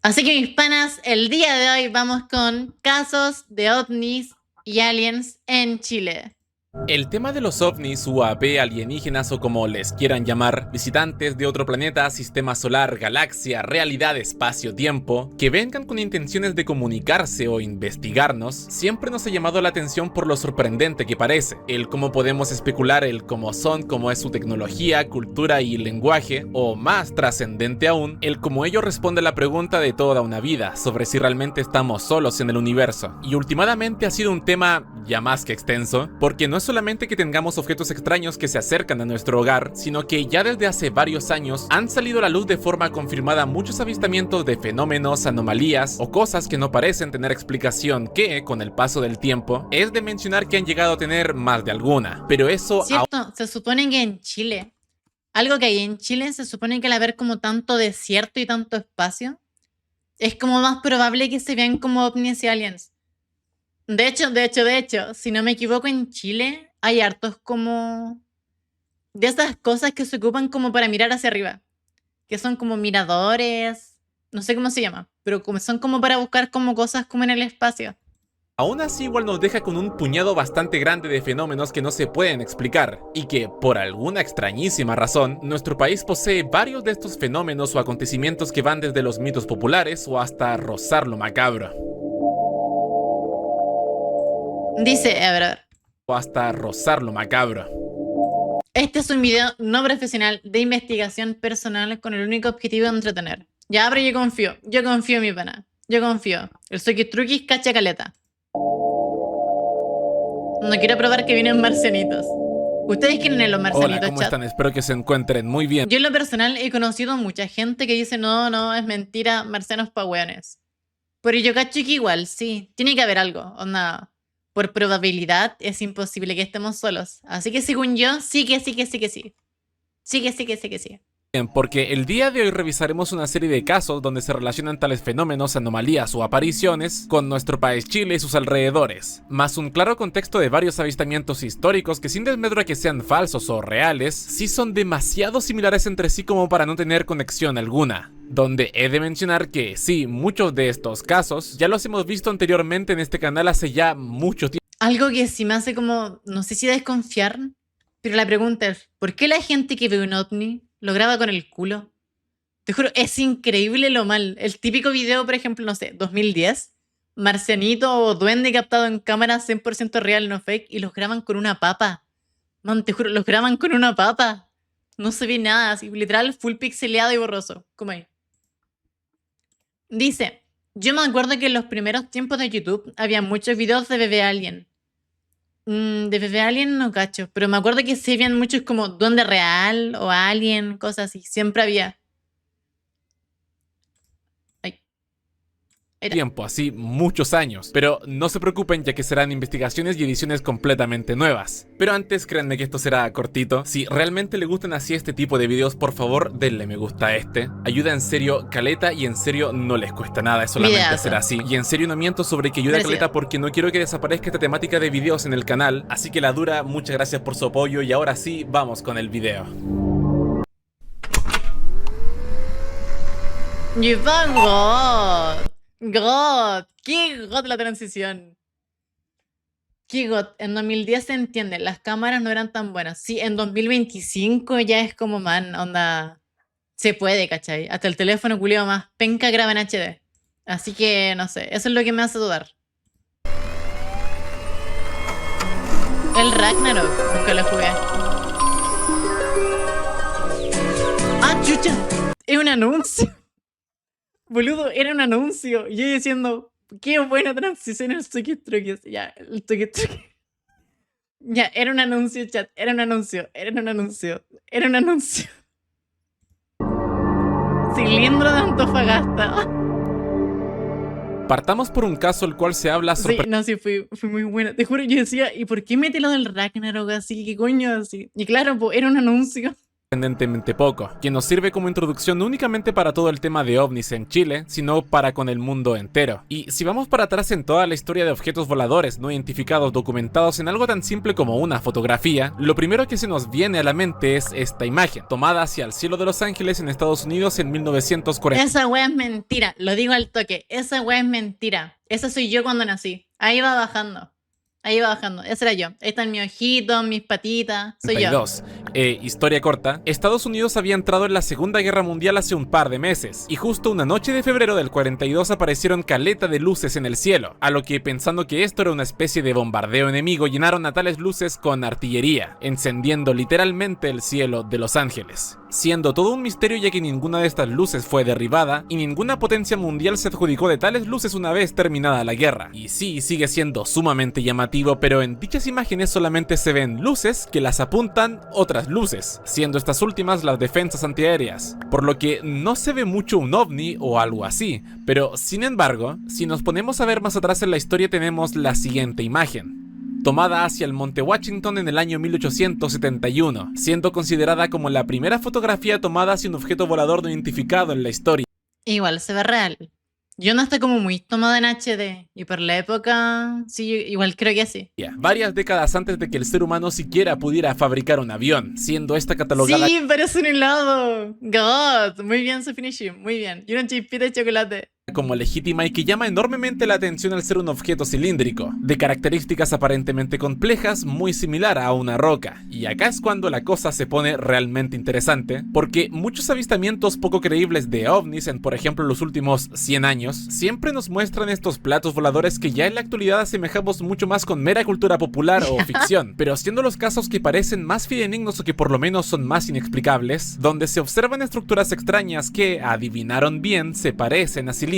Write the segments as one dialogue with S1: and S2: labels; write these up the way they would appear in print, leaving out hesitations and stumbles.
S1: Así que mis panas, el día de hoy vamos con casos de ovnis y aliens en Chile.
S2: El tema de los ovnis, UAP, alienígenas o como les quieran llamar, visitantes de otro planeta, sistema solar, galaxia, realidad, espacio-tiempo, que vengan con intenciones de comunicarse o investigarnos, siempre nos ha llamado la atención por lo sorprendente que parece, el cómo podemos especular el cómo son, cómo es su tecnología, cultura y lenguaje, o más trascendente aún, el cómo ello responde a la pregunta de toda una vida sobre si realmente estamos solos en el universo. Y últimamente ha sido un tema ya más que extenso, porque no es solamente que tengamos objetos extraños que se acercan a nuestro hogar, sino que ya desde hace varios años han salido a la luz de forma confirmada muchos avistamientos de fenómenos, anomalías o cosas que no parecen tener explicación que, con el paso del tiempo, es de mencionar que han llegado a tener más de alguna. Pero eso
S1: Cierto, se supone que en Chile, algo que hay en Chile, se supone que al haber como tanto desierto y tanto espacio, es como más probable que se vean como ovnis y aliens. De hecho, si no me equivoco, en Chile hay hartos como de esas cosas que se ocupan como para mirar hacia arriba, que son como miradores, no sé cómo se llama, pero como son como para buscar como cosas como en el espacio.
S2: aún así igual nos deja con un puñado bastante grande de fenómenos que no se pueden explicar, y que, por alguna extrañísima razón, nuestro país posee varios de estos fenómenos o acontecimientos que van desde los mitos populares o hasta rozar lo macabro.
S1: Dice, a ver,
S2: O hasta rozar lo macabro.
S1: este es un video no profesional de investigación personal con el único objetivo de entretener. Ya, pero yo confío mi pana, yo confío. El Soquistruquis cacha caleta. No quiero probar que vienen marcianitos. ¿Ustedes quieren en los
S2: Hola,
S1: marcianitos,
S2: ¿cómo
S1: chat?
S2: están? Espero que se encuentren muy bien.
S1: Yo en lo personal he conocido a mucha gente que dice no, es mentira, marcianos pa' weones. Pero yo cacho que igual, sí, tiene que haber algo, onda. Por probabilidad es imposible que estemos solos. Así que según yo, sí que sí.
S2: Porque el día de hoy revisaremos una serie de casos donde se relacionan tales fenómenos, anomalías o apariciones con nuestro país Chile y sus alrededores, más un claro contexto de varios avistamientos históricos que, sin desmedro a que sean falsos o reales, sí son demasiado similares entre sí como para no tener conexión alguna. Donde he de mencionar que sí, muchos de estos casos ya los hemos visto anteriormente en este canal hace ya mucho tiempo.
S1: Algo que sí me hace como, no sé si desconfiar, pero la pregunta es, ¿por qué la gente que ve un ovni lo graba con el culo? Te juro, es increíble lo mal. El típico video, por ejemplo, no sé, 2010, marcianito o duende captado en cámara 100% real, no fake, y los graban con una papa. Man, te juro, los graban con una papa. No se ve nada, así, literal, full pixeleado y borroso. Como ahí. Dice, yo me acuerdo que en los primeros tiempos de YouTube había muchos videos de bebé alien. De bebé alien no cacho, pero me acuerdo que sí habían muchos como duende real o alien, cosas así. Siempre había. Ay,
S2: Tiempo, así muchos años, pero no se preocupen ya que serán investigaciones y ediciones completamente nuevas. Pero antes créanme que esto será cortito. Si realmente le gustan así este tipo de videos, por favor denle me gusta a este. Ayuda en serio caleta y en serio no les cuesta nada, es solamente
S1: videazo.
S2: hacer así. Y en serio no miento sobre que ayuda
S1: Merecido.
S2: caleta porque no quiero que desaparezca esta temática de videos en el canal. Así que la dura, muchas gracias por su apoyo y ahora sí, vamos con el video.
S1: God. Qué God la transición. Qué God. En 2010 se entiende, las cámaras no eran tan buenas. Sí, en 2025 ya es como, man, onda. Se puede, ¿cachai? Hasta el teléfono culiao más penca graba en HD. Así que, no sé, eso es lo que me hace dudar. El Ragnarok, nunca lo jugué. ¡Ah, chucha! Es un anuncio. Boludo, era un anuncio. Y yo diciendo, qué buena transición el Soquistruquis. Ya, el Soquistruquis. Ya, era un anuncio, chat. Era un anuncio. Cilindro de Antofagasta.
S2: Partamos por un caso el cual se habla
S1: Sí, no, sí, fue muy buena. Te juro, yo decía, ¿y por qué mete lo del Ragnarok así? ¿Qué coño así? Y claro, pues era un anuncio.
S2: sorprendentemente poco, que nos sirve como introducción no únicamente para todo el tema de ovnis en Chile, sino para con el mundo entero. Y si vamos para atrás en toda la historia de objetos voladores no identificados documentados en algo tan simple como una fotografía, lo primero que se nos viene a la mente es esta imagen, tomada hacia el cielo de Los Ángeles en Estados Unidos en 1940.
S1: Esa wea es mentira, lo digo al toque, esa wea es mentira. Esa soy yo cuando nací. Ahí va bajando. Ahí va bajando, ese era yo. Ahí están mis ojitos, mis patitas, soy yo.
S2: Historia corta. Estados Unidos había entrado en la Segunda Guerra Mundial hace un par de meses, y justo una noche de febrero del 42 aparecieron caleta de luces en el cielo, a lo que, pensando que esto era una especie de bombardeo enemigo, llenaron a tales luces con artillería, encendiendo literalmente el cielo de Los Ángeles. Siendo todo un misterio ya que ninguna de estas luces fue derribada, y ninguna potencia mundial se adjudicó de tales luces una vez terminada la guerra. Y sí, sigue siendo sumamente llamativo, pero en dichas imágenes solamente se ven luces que las apuntan otras luces, siendo estas últimas las defensas antiaéreas, por lo que no se ve mucho un ovni o algo así. Pero sin embargo, si nos ponemos a ver más atrás en la historia, tenemos la siguiente imagen, tomada hacia el Monte Washington en el año 1871, siendo considerada como la primera fotografía tomada hacia un objeto volador no identificado en la historia.
S1: Igual se ve real. Yo no estoy como muy tomada en HD, y por la época, sí, igual creo que sí.
S2: Varias décadas antes de que el ser humano siquiera pudiera fabricar un avión, siendo esta catalogada...
S1: Sí, parece un helado. God, muy bien su finishing, muy bien. Y una chispita de chocolate.
S2: Como legítima y que llama enormemente la atención al ser un objeto cilíndrico, de características aparentemente complejas, muy similar a una roca. Y acá es cuando la cosa se pone realmente interesante, porque muchos avistamientos poco creíbles de ovnis en, por ejemplo, los últimos 100 años, siempre nos muestran estos platos voladores que ya en la actualidad asemejamos mucho más con mera cultura popular o ficción, pero siendo los casos que parecen más fidedignos o que por lo menos son más inexplicables, donde se observan estructuras extrañas que, adivinaron bien, se parecen a cilindros.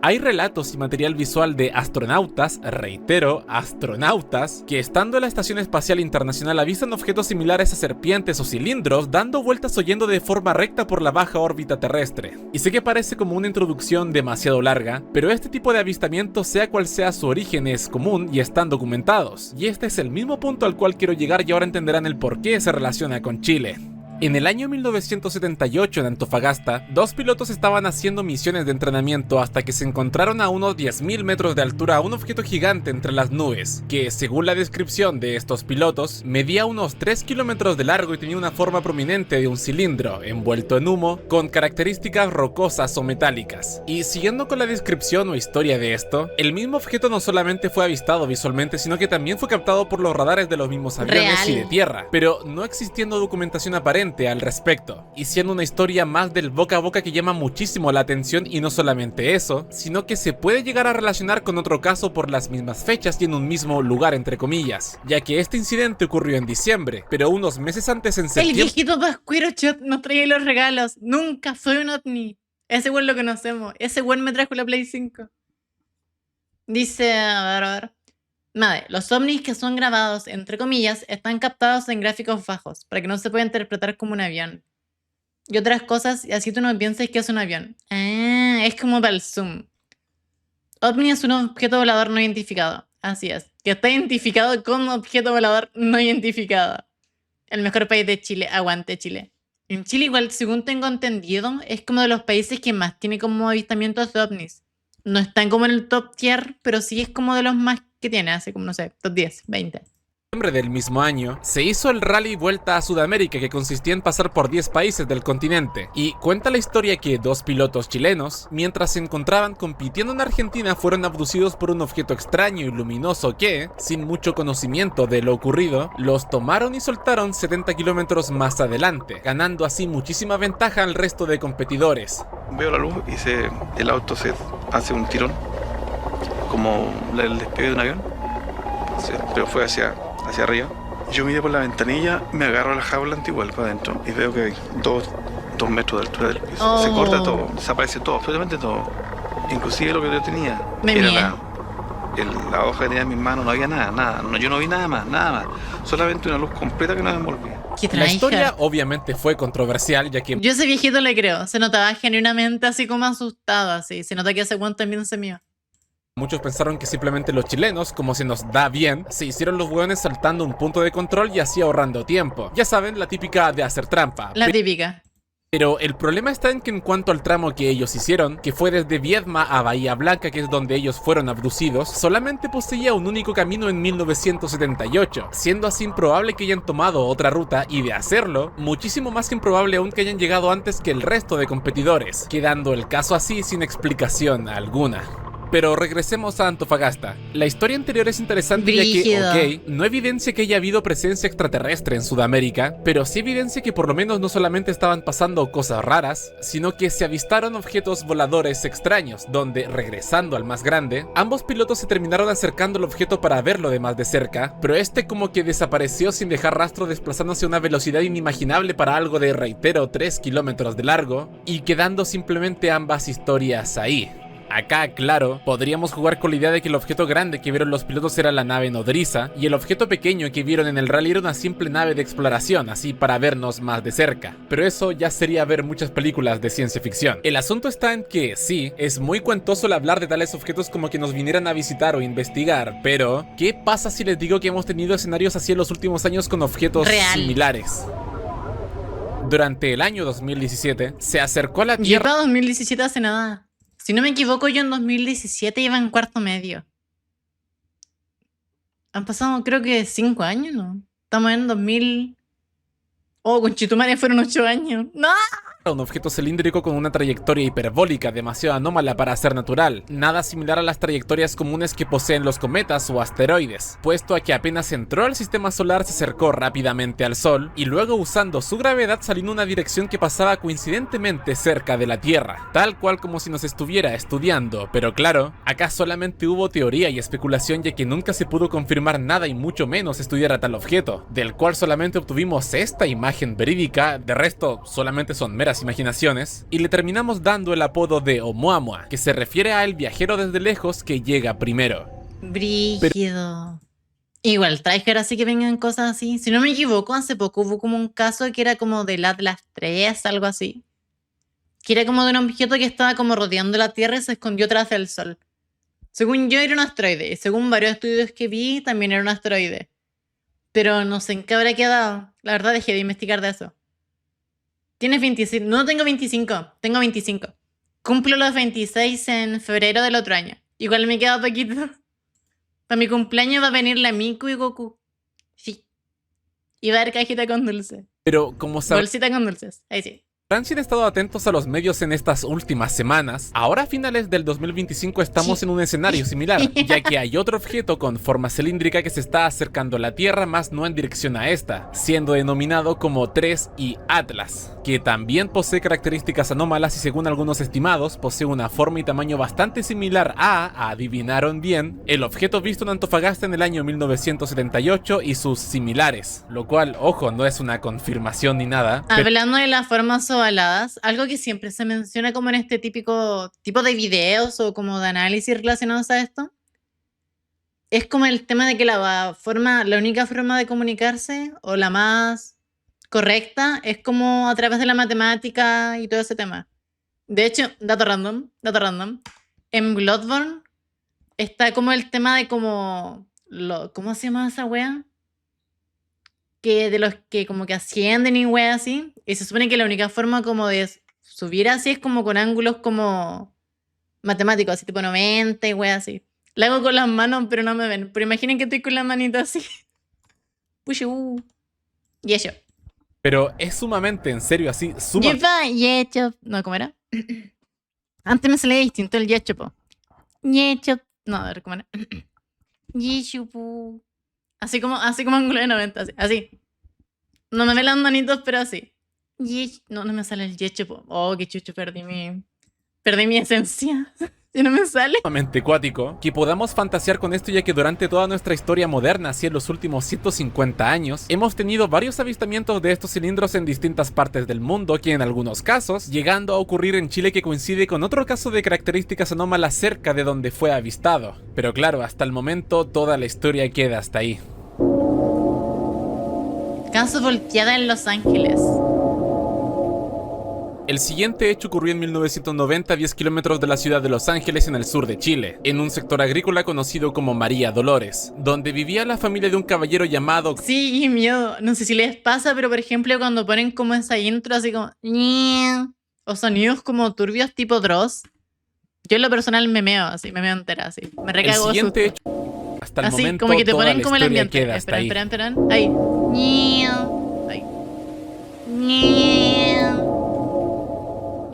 S2: Hay relatos y material visual de astronautas, reitero, astronautas, que estando en la Estación Espacial Internacional avistan objetos similares a serpientes o cilindros dando vueltas o yendo de forma recta por la baja órbita terrestre. Y sé que parece como una introducción demasiado larga, pero este tipo de avistamientos, sea cual sea su origen, es común y están documentados. Y este es el mismo punto al cual quiero llegar y ahora entenderán el por qué se relaciona con Chile. En el año 1978 en Antofagasta, dos pilotos estaban haciendo misiones de entrenamiento hasta que se encontraron a unos 10.000 metros de altura un objeto gigante entre las nubes, que según la descripción de estos pilotos, medía unos 3 kilómetros de largo y tenía una forma prominente de un cilindro, envuelto en humo, con características rocosas o metálicas. Y siguiendo con la descripción o historia de esto, el mismo objeto no solamente fue avistado visualmente, sino que también fue captado por los radares de los mismos aviones y de tierra, pero no existiendo documentación aparente al respecto, y siendo una historia más del boca a boca que llama muchísimo la atención. Y no solamente eso, sino que se puede llegar a relacionar con otro caso por las mismas fechas y en un mismo lugar entre comillas, ya que este incidente ocurrió en diciembre, pero unos meses antes en septiembre...
S1: El viejito Pascuero Chot nos traía los regalos, nunca fue un ovni. Ese güey lo conocemos, ese güey me trajo la Play 5. Dice, a ver. Madre, los ovnis que son grabados, entre comillas, están captados en gráficos bajos, para que no se pueda interpretar como un avión. Y otras cosas, y así tú no piensas que es un avión. Ah, es como para el zoom. OVNI es un objeto volador no identificado. Así es. Que está identificado como objeto volador no identificado. El mejor país de Chile. Aguante Chile. En Chile igual, según tengo entendido, es como de los países que más tiene como avistamientos de ovnis. No están como en el top tier, pero sí es como de los más que tiene, hace como, no sé, top 10, 20.
S2: Del mismo año, se hizo el rally Vuelta a Sudamérica, que consistía en pasar por 10 países del continente, y cuenta la historia que dos pilotos chilenos, mientras se encontraban compitiendo en Argentina, fueron abducidos por un objeto extraño y luminoso que, sin mucho conocimiento de lo ocurrido, los tomaron y soltaron 70 kilómetros más adelante, ganando así muchísima ventaja al resto de competidores.
S3: Veo la luz y el auto se hace un tirón, como el despegue de un avión, pero fue hacia arriba. Yo miré por la ventanilla, me agarro a la jaula antigua para adentro y veo que hay 2 metros de altura del piso. Se corta todo, desaparece todo, absolutamente todo. Inclusive lo que yo tenía era la hoja que tenía en mis manos, no había nada. No, yo no vi nada más. Solamente una luz completa que nos envolvía.
S2: La historia obviamente fue controversial, ya que...
S1: Yo ese viejito le creo, se notaba genuinamente así como asustado, así. Se nota que ese guante también se mío.
S2: Muchos pensaron que simplemente los chilenos, como se nos da bien, se hicieron los hueones saltando un punto de control y así ahorrando tiempo. Ya saben, la típica de hacer trampa.
S1: La típica.
S2: Pero el problema está en que en cuanto al tramo que ellos hicieron, que fue desde Viedma a Bahía Blanca, que es donde ellos fueron abducidos, solamente poseía un único camino en 1978, siendo así improbable que hayan tomado otra ruta y de hacerlo, muchísimo más improbable aún que hayan llegado antes que el resto de competidores, quedando el caso así sin explicación alguna. Pero regresemos a Antofagasta. La historia anterior es interesante ya que, ok, no evidencia que haya habido presencia extraterrestre en Sudamérica, pero sí evidencia que por lo menos no solamente estaban pasando cosas raras, sino que se avistaron objetos voladores extraños, donde, regresando al más grande, ambos pilotos se terminaron acercando al objeto para verlo de más de cerca, pero este como que desapareció sin dejar rastro desplazándose a una velocidad inimaginable para algo de, reitero, 3 kilómetros de largo, y quedando simplemente ambas historias ahí. Acá, claro, podríamos jugar con la idea de que el objeto grande que vieron los pilotos era la nave nodriza y el objeto pequeño que vieron en el rally era una simple nave de exploración, así para vernos más de cerca. Pero eso ya sería ver muchas películas de ciencia ficción. El asunto está en que, sí, es muy cuentoso el hablar de tales objetos como que nos vinieran a visitar o investigar, pero ¿qué pasa si les digo que hemos tenido escenarios así en los últimos años con objetos similares? Durante el año 2017, se acercó a la Tierra...
S1: Yo para 2017 hace nada. Si no me equivoco, yo en 2017 iba en cuarto medio. Han pasado creo que 5 años, ¿no? Estamos en 2000... Oh, con Chitumare fueron 8 años. ¡No!
S2: Un objeto cilíndrico con una trayectoria hiperbólica demasiado anómala para ser natural, nada similar a las trayectorias comunes que poseen los cometas o asteroides, puesto a que apenas entró al sistema solar se acercó rápidamente al Sol y luego usando su gravedad salió en una dirección que pasaba coincidentemente cerca de la Tierra, tal cual como si nos estuviera estudiando, pero claro, acá solamente hubo teoría y especulación ya que nunca se pudo confirmar nada y mucho menos estudiar a tal objeto, del cual solamente obtuvimos esta imagen verídica, de resto solamente son meras imaginaciones, y le terminamos dando el apodo de Oumuamua, que se refiere a el viajero desde lejos que llega primero.
S1: Brígido. Igual, Traiger así que vengan cosas así. Si no me equivoco, hace poco hubo como un caso que era como del Atlas 3, algo así. Que era como de un objeto que estaba como rodeando la Tierra y se escondió tras del Sol. Según yo era un asteroide, y según varios estudios que vi, también era un asteroide. Pero no sé en qué habrá quedado. La verdad dejé de investigar de eso. Tienes 25. No tengo 25. Tengo 25. Cumplo los 26 en febrero del otro año. Igual me queda poquito. Para mi cumpleaños va a venir la Miku y Goku. Sí. Y va a haber cajita con dulce.
S2: Pero como saben...
S1: Bolsita con dulces. Ahí sí.
S2: Si han estado atentos a los medios en estas últimas semanas, ahora a finales del 2025 estamos en un escenario similar, ya que hay otro objeto con forma cilíndrica que se está acercando a la Tierra, más no en dirección a esta, siendo denominado como 3I Atlas, que también posee características anómalas y según algunos estimados posee una forma y tamaño bastante similar a, adivinaron bien, el objeto visto en Antofagasta en el año 1978 y sus similares, lo cual, ojo, no es una confirmación ni nada.
S1: Hablando de las formas ovaladas, algo que siempre se menciona como en este típico tipo de videos o como de análisis relacionados a esto, es como el tema de que la única forma de comunicarse o la más correcta es como a través de la matemática y todo ese tema. De hecho, dato random, en Bloodborne está como el tema de ¿cómo se llama esa wea? Que de los que como que ascienden y wea así, y se supone que la única forma como de subir así es como con ángulos como matemáticos, así tipo 90 y wea así. La hago con las manos, pero no me ven. Pero imaginen que estoy con las manitas así. Y eso.
S2: Pero es sumamente, en serio, así,
S1: No, ¿cómo era? Antes me salía distinto el yecho. No, a ver, ¿cómo era? Así como ángulo de 90, así. No me ven las manitos, pero así. No me sale el yecho. Oh, qué chucho, perdí mi esencia. Si no me sale.
S2: Sumamente cuático que podamos fantasear con esto, ya que durante toda nuestra historia moderna, así en los últimos 150 años, hemos tenido varios avistamientos de estos cilindros en distintas partes del mundo, que en algunos casos, llegando a ocurrir en Chile, que coincide con otro caso de características anómalas cerca de donde fue avistado. Pero claro, hasta el momento toda la historia queda hasta ahí.
S1: Caso volteada en Los Ángeles.
S2: El siguiente hecho ocurrió en 1990 a 10 kilómetros de la ciudad de Los Ángeles, en el sur de Chile, en un sector agrícola conocido como María Dolores, donde vivía la familia de un caballero llamado...
S1: Sí, qué miedo. No sé si les pasa, pero por ejemplo cuando ponen como esa intro así como... "Ñe", o sonidos como turbios tipo Dross, yo en lo personal me meo así, me meo entera así. Me
S2: El
S1: recago de
S2: siguiente
S1: susto.
S2: hecho, hasta el
S1: Así,
S2: momento,
S1: como que te
S2: toda
S1: ponen
S2: la
S1: como el
S2: historia
S1: ambiente.
S2: queda hasta ahí.
S1: Esperan. Ahí. Ñe, ahí. Ñe.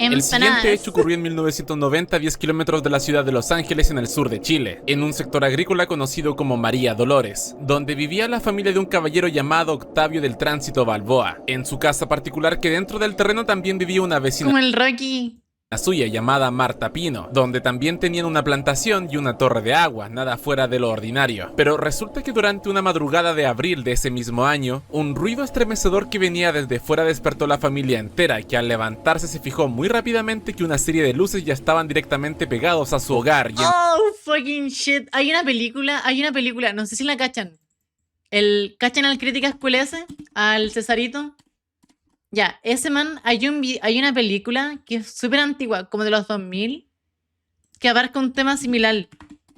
S2: El siguiente
S1: Empanadas.
S2: hecho ocurrió en 1990 a 10 kilómetros de la ciudad de Los Ángeles, en el sur de Chile, en un sector agrícola conocido como María Dolores, donde vivía la familia de un caballero llamado Octavio del Tránsito Balboa, en su casa particular, que dentro del terreno también vivía una vecina
S1: Como el Rocky.
S2: suya llamada Marta Pino, donde también tenían una plantación y una torre de agua, nada fuera de lo ordinario. Pero resulta que durante una madrugada de abril de ese mismo año, un ruido estremecedor que venía desde fuera despertó a la familia entera, que al levantarse se fijó muy rápidamente que una serie de luces ya estaban directamente pegados a su hogar.
S1: Oh, fucking shit. Hay una película, no sé si la cachan. ¿Cachan al Crítica Escuelese? Al Cesarito. Ya, ese man, hay una película que es súper antigua, como de los 2000, que abarca un tema similar.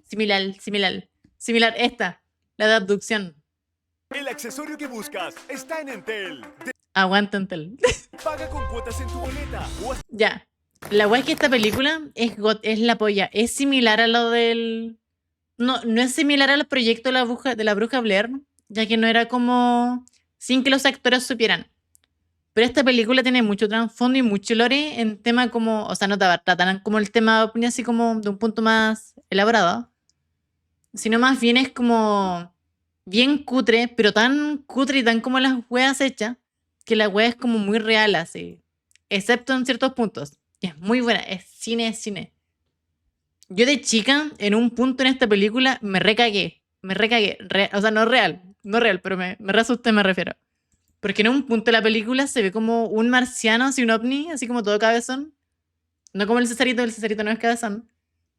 S1: Similar, esta, la de abducción.
S4: El accesorio que buscas está en Entel.
S1: Aguanta Entel.
S4: Paga con cuotas en tu boleta.
S1: Ya, la wea es que esta película es la polla. Es similar a lo del... No es similar al proyecto de la bruja Blair, ya que no era como... sin que los actores supieran. Pero esta película tiene mucho trasfondo y mucho lore en tema como... O sea, no tratan como el tema ovni así como de un punto más elaborado, sino más bien es como bien cutre, pero tan cutre y tan como las weas hechas, que la wea es como muy real así, excepto en ciertos puntos. Y es muy buena, es cine. Yo de chica, en un punto en esta película, me recagué. O sea, no real, pero me re asusté, me refiero. Porque en un punto de la película se ve como un marciano, así un ovni, así como todo cabezón. No como el Cesarito no es cabezón.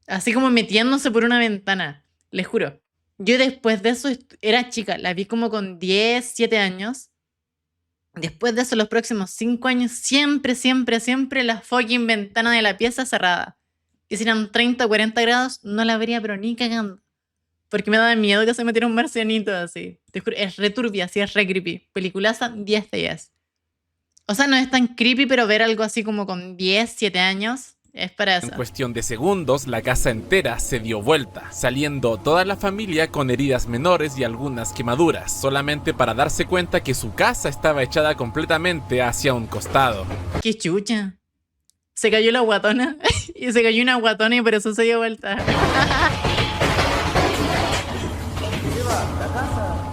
S1: Así como metiéndose por una ventana, les juro. Yo después de eso era chica, la vi como con 10, 7 años. Después de eso, los próximos 5 años, siempre la fucking ventana de la pieza cerrada. Que si eran 30 o 40 grados, no la vería, pero ni cagando. Porque me daba miedo que se metiera un marcianito así. Te juro, es re turbia, así es re creepy. Peliculaza 10 de 10. O sea, no es tan creepy, pero ver algo así como con 10, 7 años es para eso.
S2: En cuestión de segundos, la casa entera se dio vuelta, saliendo toda la familia con heridas menores y algunas quemaduras, solamente para darse cuenta que su casa estaba echada completamente hacia un costado.
S1: ¡Qué chucha! Se cayó la guatona y se cayó una guatona y por eso se dio vuelta.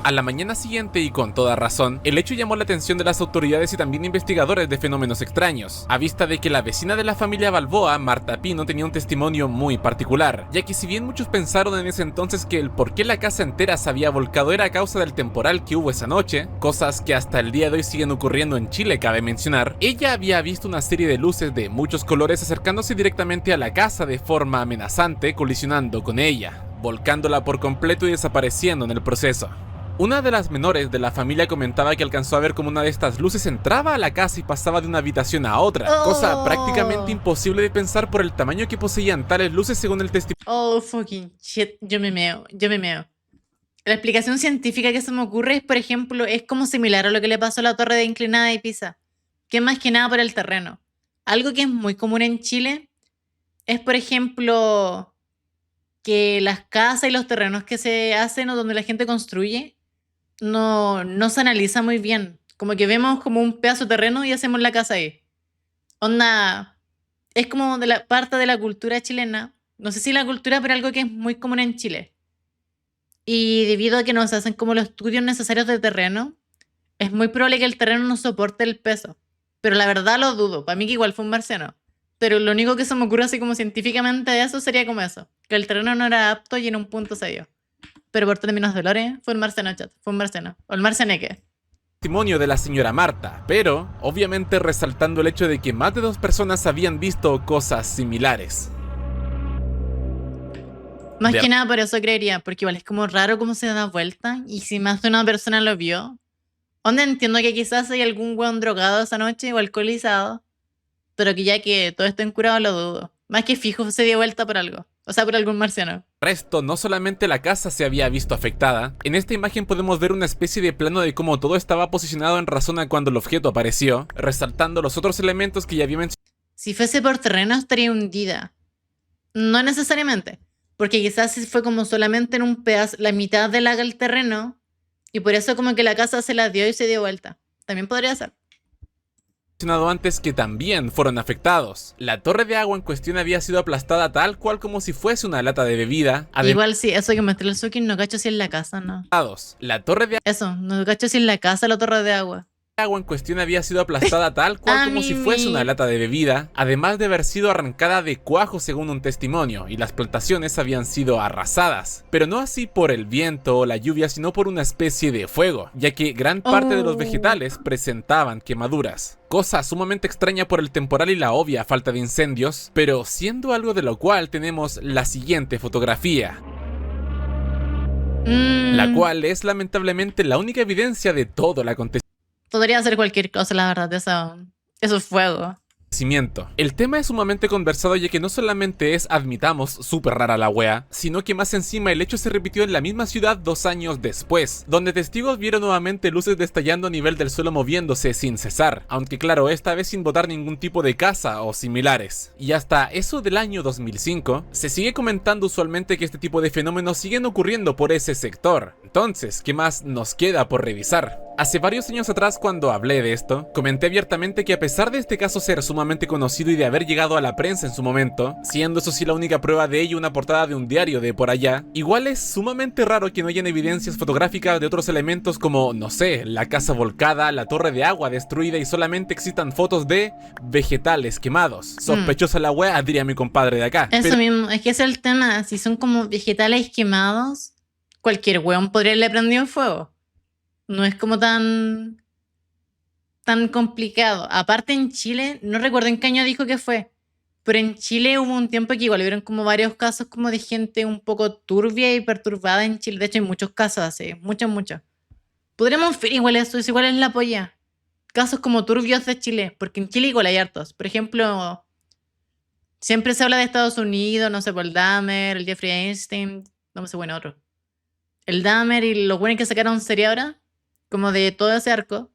S2: A la mañana siguiente, y con toda razón, el hecho llamó la atención de las autoridades y también investigadores de fenómenos extraños, a vista de que la vecina de la familia Balboa, Marta Pino, tenía un testimonio muy particular, ya que si bien muchos pensaron en ese entonces que el por qué la casa entera se había volcado era a causa del temporal que hubo esa noche, cosas que hasta el día de hoy siguen ocurriendo en Chile, cabe mencionar, ella había visto una serie de luces de muchos colores acercándose directamente a la casa de forma amenazante, colisionando con ella, volcándola por completo y desapareciendo en el proceso. Una de las menores de la familia comentaba que alcanzó a ver como una de estas luces entraba a la casa y pasaba de una habitación a otra, cosa prácticamente imposible de pensar por el tamaño que poseían tales luces según el testimonio.
S1: Oh, fucking shit. Yo me meo. La explicación científica que se me ocurre es, por ejemplo, es como similar a lo que le pasó a la torre de inclinada de Pisa, que es más que nada por el terreno. Algo que es muy común en Chile es, por ejemplo, que las casas y los terrenos que se hacen o donde la gente construye no se analiza muy bien. Como que vemos como un pedazo de terreno y hacemos la casa ahí. Onda, es como de la parte de la cultura chilena. No sé si la cultura, pero algo que es muy común en Chile. Y debido a que no se hacen como los estudios necesarios de terreno, es muy probable que el terreno no soporte el peso. Pero la verdad lo dudo. Para mí que igual fue un marciano. Pero lo único que se me ocurre así como científicamente de eso sería como eso. Que el terreno no era apto y en un punto se dio. Pero por términos de lore, fue un marciano, chat. Fue un marciano. O el marcianeque.
S2: Testimonio de la señora Marta, pero obviamente resaltando el hecho de que más de 2 personas habían visto cosas similares.
S1: Más que nada por eso creería, porque igual es como raro cómo se da vuelta, y si más de una persona lo vio, onda entiendo que quizás hay algún weón drogado esa noche o alcoholizado, pero que ya que todo estén curados lo dudo. Más que fijo se dio vuelta por algo. O sea, por algún marciano.
S2: Resto, no solamente la casa se había visto afectada, en esta imagen podemos ver una especie de plano de cómo todo estaba posicionado en razón a cuando el objeto apareció, resaltando los otros elementos que ya había mencionado.
S1: Si fuese por terreno estaría hundida. No necesariamente, porque quizás fue como solamente en un pedazo, la mitad del terreno, y por eso como que la casa se la dio y se dio vuelta. También podría ser.
S2: Antes que también fueron afectados. La torre de agua en cuestión había sido aplastada tal cual como si fuese una lata de bebida.
S1: Igual sí, eso que mostré el Suki no cacho si en la casa, no.
S2: La torre de
S1: Eso, no cacho si en la casa la torre de agua.
S2: agua en cuestión había sido aplastada tal cual como si fuese una lata de bebida, además de haber sido arrancada de cuajo según un testimonio, y las plantaciones habían sido arrasadas, pero no así por el viento o la lluvia, sino por una especie de fuego, ya que gran parte de los vegetales presentaban quemaduras. Cosa sumamente extraña por el temporal y la obvia falta de incendios, pero siendo algo de lo cual tenemos la siguiente fotografía. La cual es lamentablemente la única evidencia de todo el acontecimiento.
S1: Podría ser cualquier cosa, la verdad, eso es fuego.
S2: El tema es sumamente conversado, ya que no solamente es, admitamos, súper rara la wea, sino que más encima el hecho se repitió en la misma ciudad 2 años después, donde testigos vieron nuevamente luces destallando a nivel del suelo moviéndose sin cesar, aunque claro, esta vez sin botar ningún tipo de casa o similares. Y hasta eso del año 2005, se sigue comentando usualmente que este tipo de fenómenos siguen ocurriendo por ese sector. Entonces, ¿qué más nos queda por revisar? Hace varios años atrás, cuando hablé de esto, comenté abiertamente que a pesar de este caso ser sumamente conocido y de haber llegado a la prensa en su momento, siendo eso sí la única prueba de ello una portada de un diario de por allá, igual es sumamente raro que no hayan evidencias fotográficas de otros elementos como, no sé, la casa volcada, la torre de agua destruida y solamente existan fotos de vegetales quemados. Sospechosa la wea, diría mi compadre de acá.
S1: Eso mismo, es que ese es el tema, si son como vegetales quemados, cualquier weón podría haberle prendido fuego. No es como tan complicado. Aparte en Chile, no recuerdo en qué año dijo que fue, pero en Chile hubo un tiempo que igual hubieron como varios casos como de gente un poco turbia y perturbada en Chile. De hecho hay muchos casos así, muchos. Podríamos ver igual esto, igual es la polla. Casos como turbios de Chile, porque en Chile igual hay hartos. Por ejemplo, siempre se habla de Estados Unidos, no sé, por el Dahmer, el Jeffrey Einstein, no sé, bueno, otro. El Dahmer y lo bueno que sacaron serie ahora, como de todo ese arco.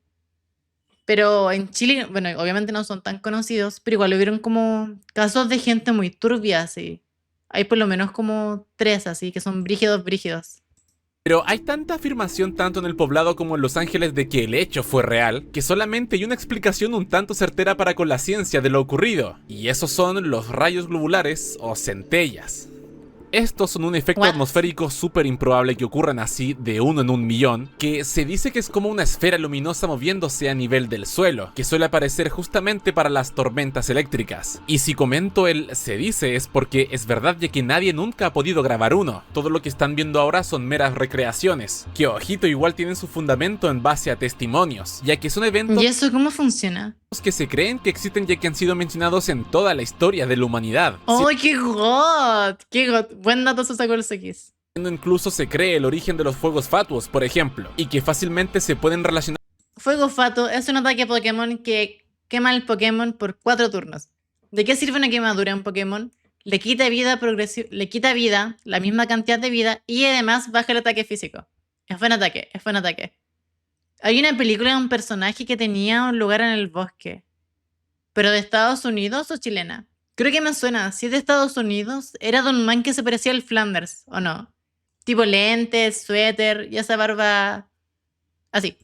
S1: Pero en Chile, bueno, obviamente no son tan conocidos, pero igual hubieron como casos de gente muy turbia, así. Hay por lo menos como 3 así, que son brígidos.
S2: Pero hay tanta afirmación tanto en el poblado como en Los Ángeles de que el hecho fue real, que solamente hay una explicación un tanto certera para con la ciencia de lo ocurrido, y esos son los rayos globulares o centellas. Estos son un efecto atmosférico súper improbable que ocurran así de 1 en 1 millón, que se dice que es como una esfera luminosa moviéndose a nivel del suelo, que suele aparecer justamente para las tormentas eléctricas. Y si comento el se dice es porque es verdad, ya que nadie nunca ha podido grabar uno. Todo lo que están viendo ahora son meras recreaciones, que ojito igual tienen su fundamento en base a testimonios, ya que son eventos...
S1: ¿Y eso cómo funciona?
S2: Que se creen que existen ya que han sido mencionados en toda la historia de la humanidad.
S1: ¡Oh, qué god! ¡Qué god! Buen dato se sacó el X.
S2: Incluso se cree el origen de los fuegos fatuos, por ejemplo, y que fácilmente se pueden relacionar.
S1: Fuego fatuo es un ataque Pokémon que quema al Pokémon por 4 turnos. ¿De qué sirve una quemadura a un Pokémon? Le quita vida, la misma cantidad de vida, y además baja el ataque físico. Es buen ataque. Hay una película de un personaje que tenía un lugar en el bosque. ¿Pero de Estados Unidos o chilena? Creo que me suena. Si es de Estados Unidos, era de un man que se parecía al Flanders, ¿o no? Tipo lentes, suéter y esa barba... así.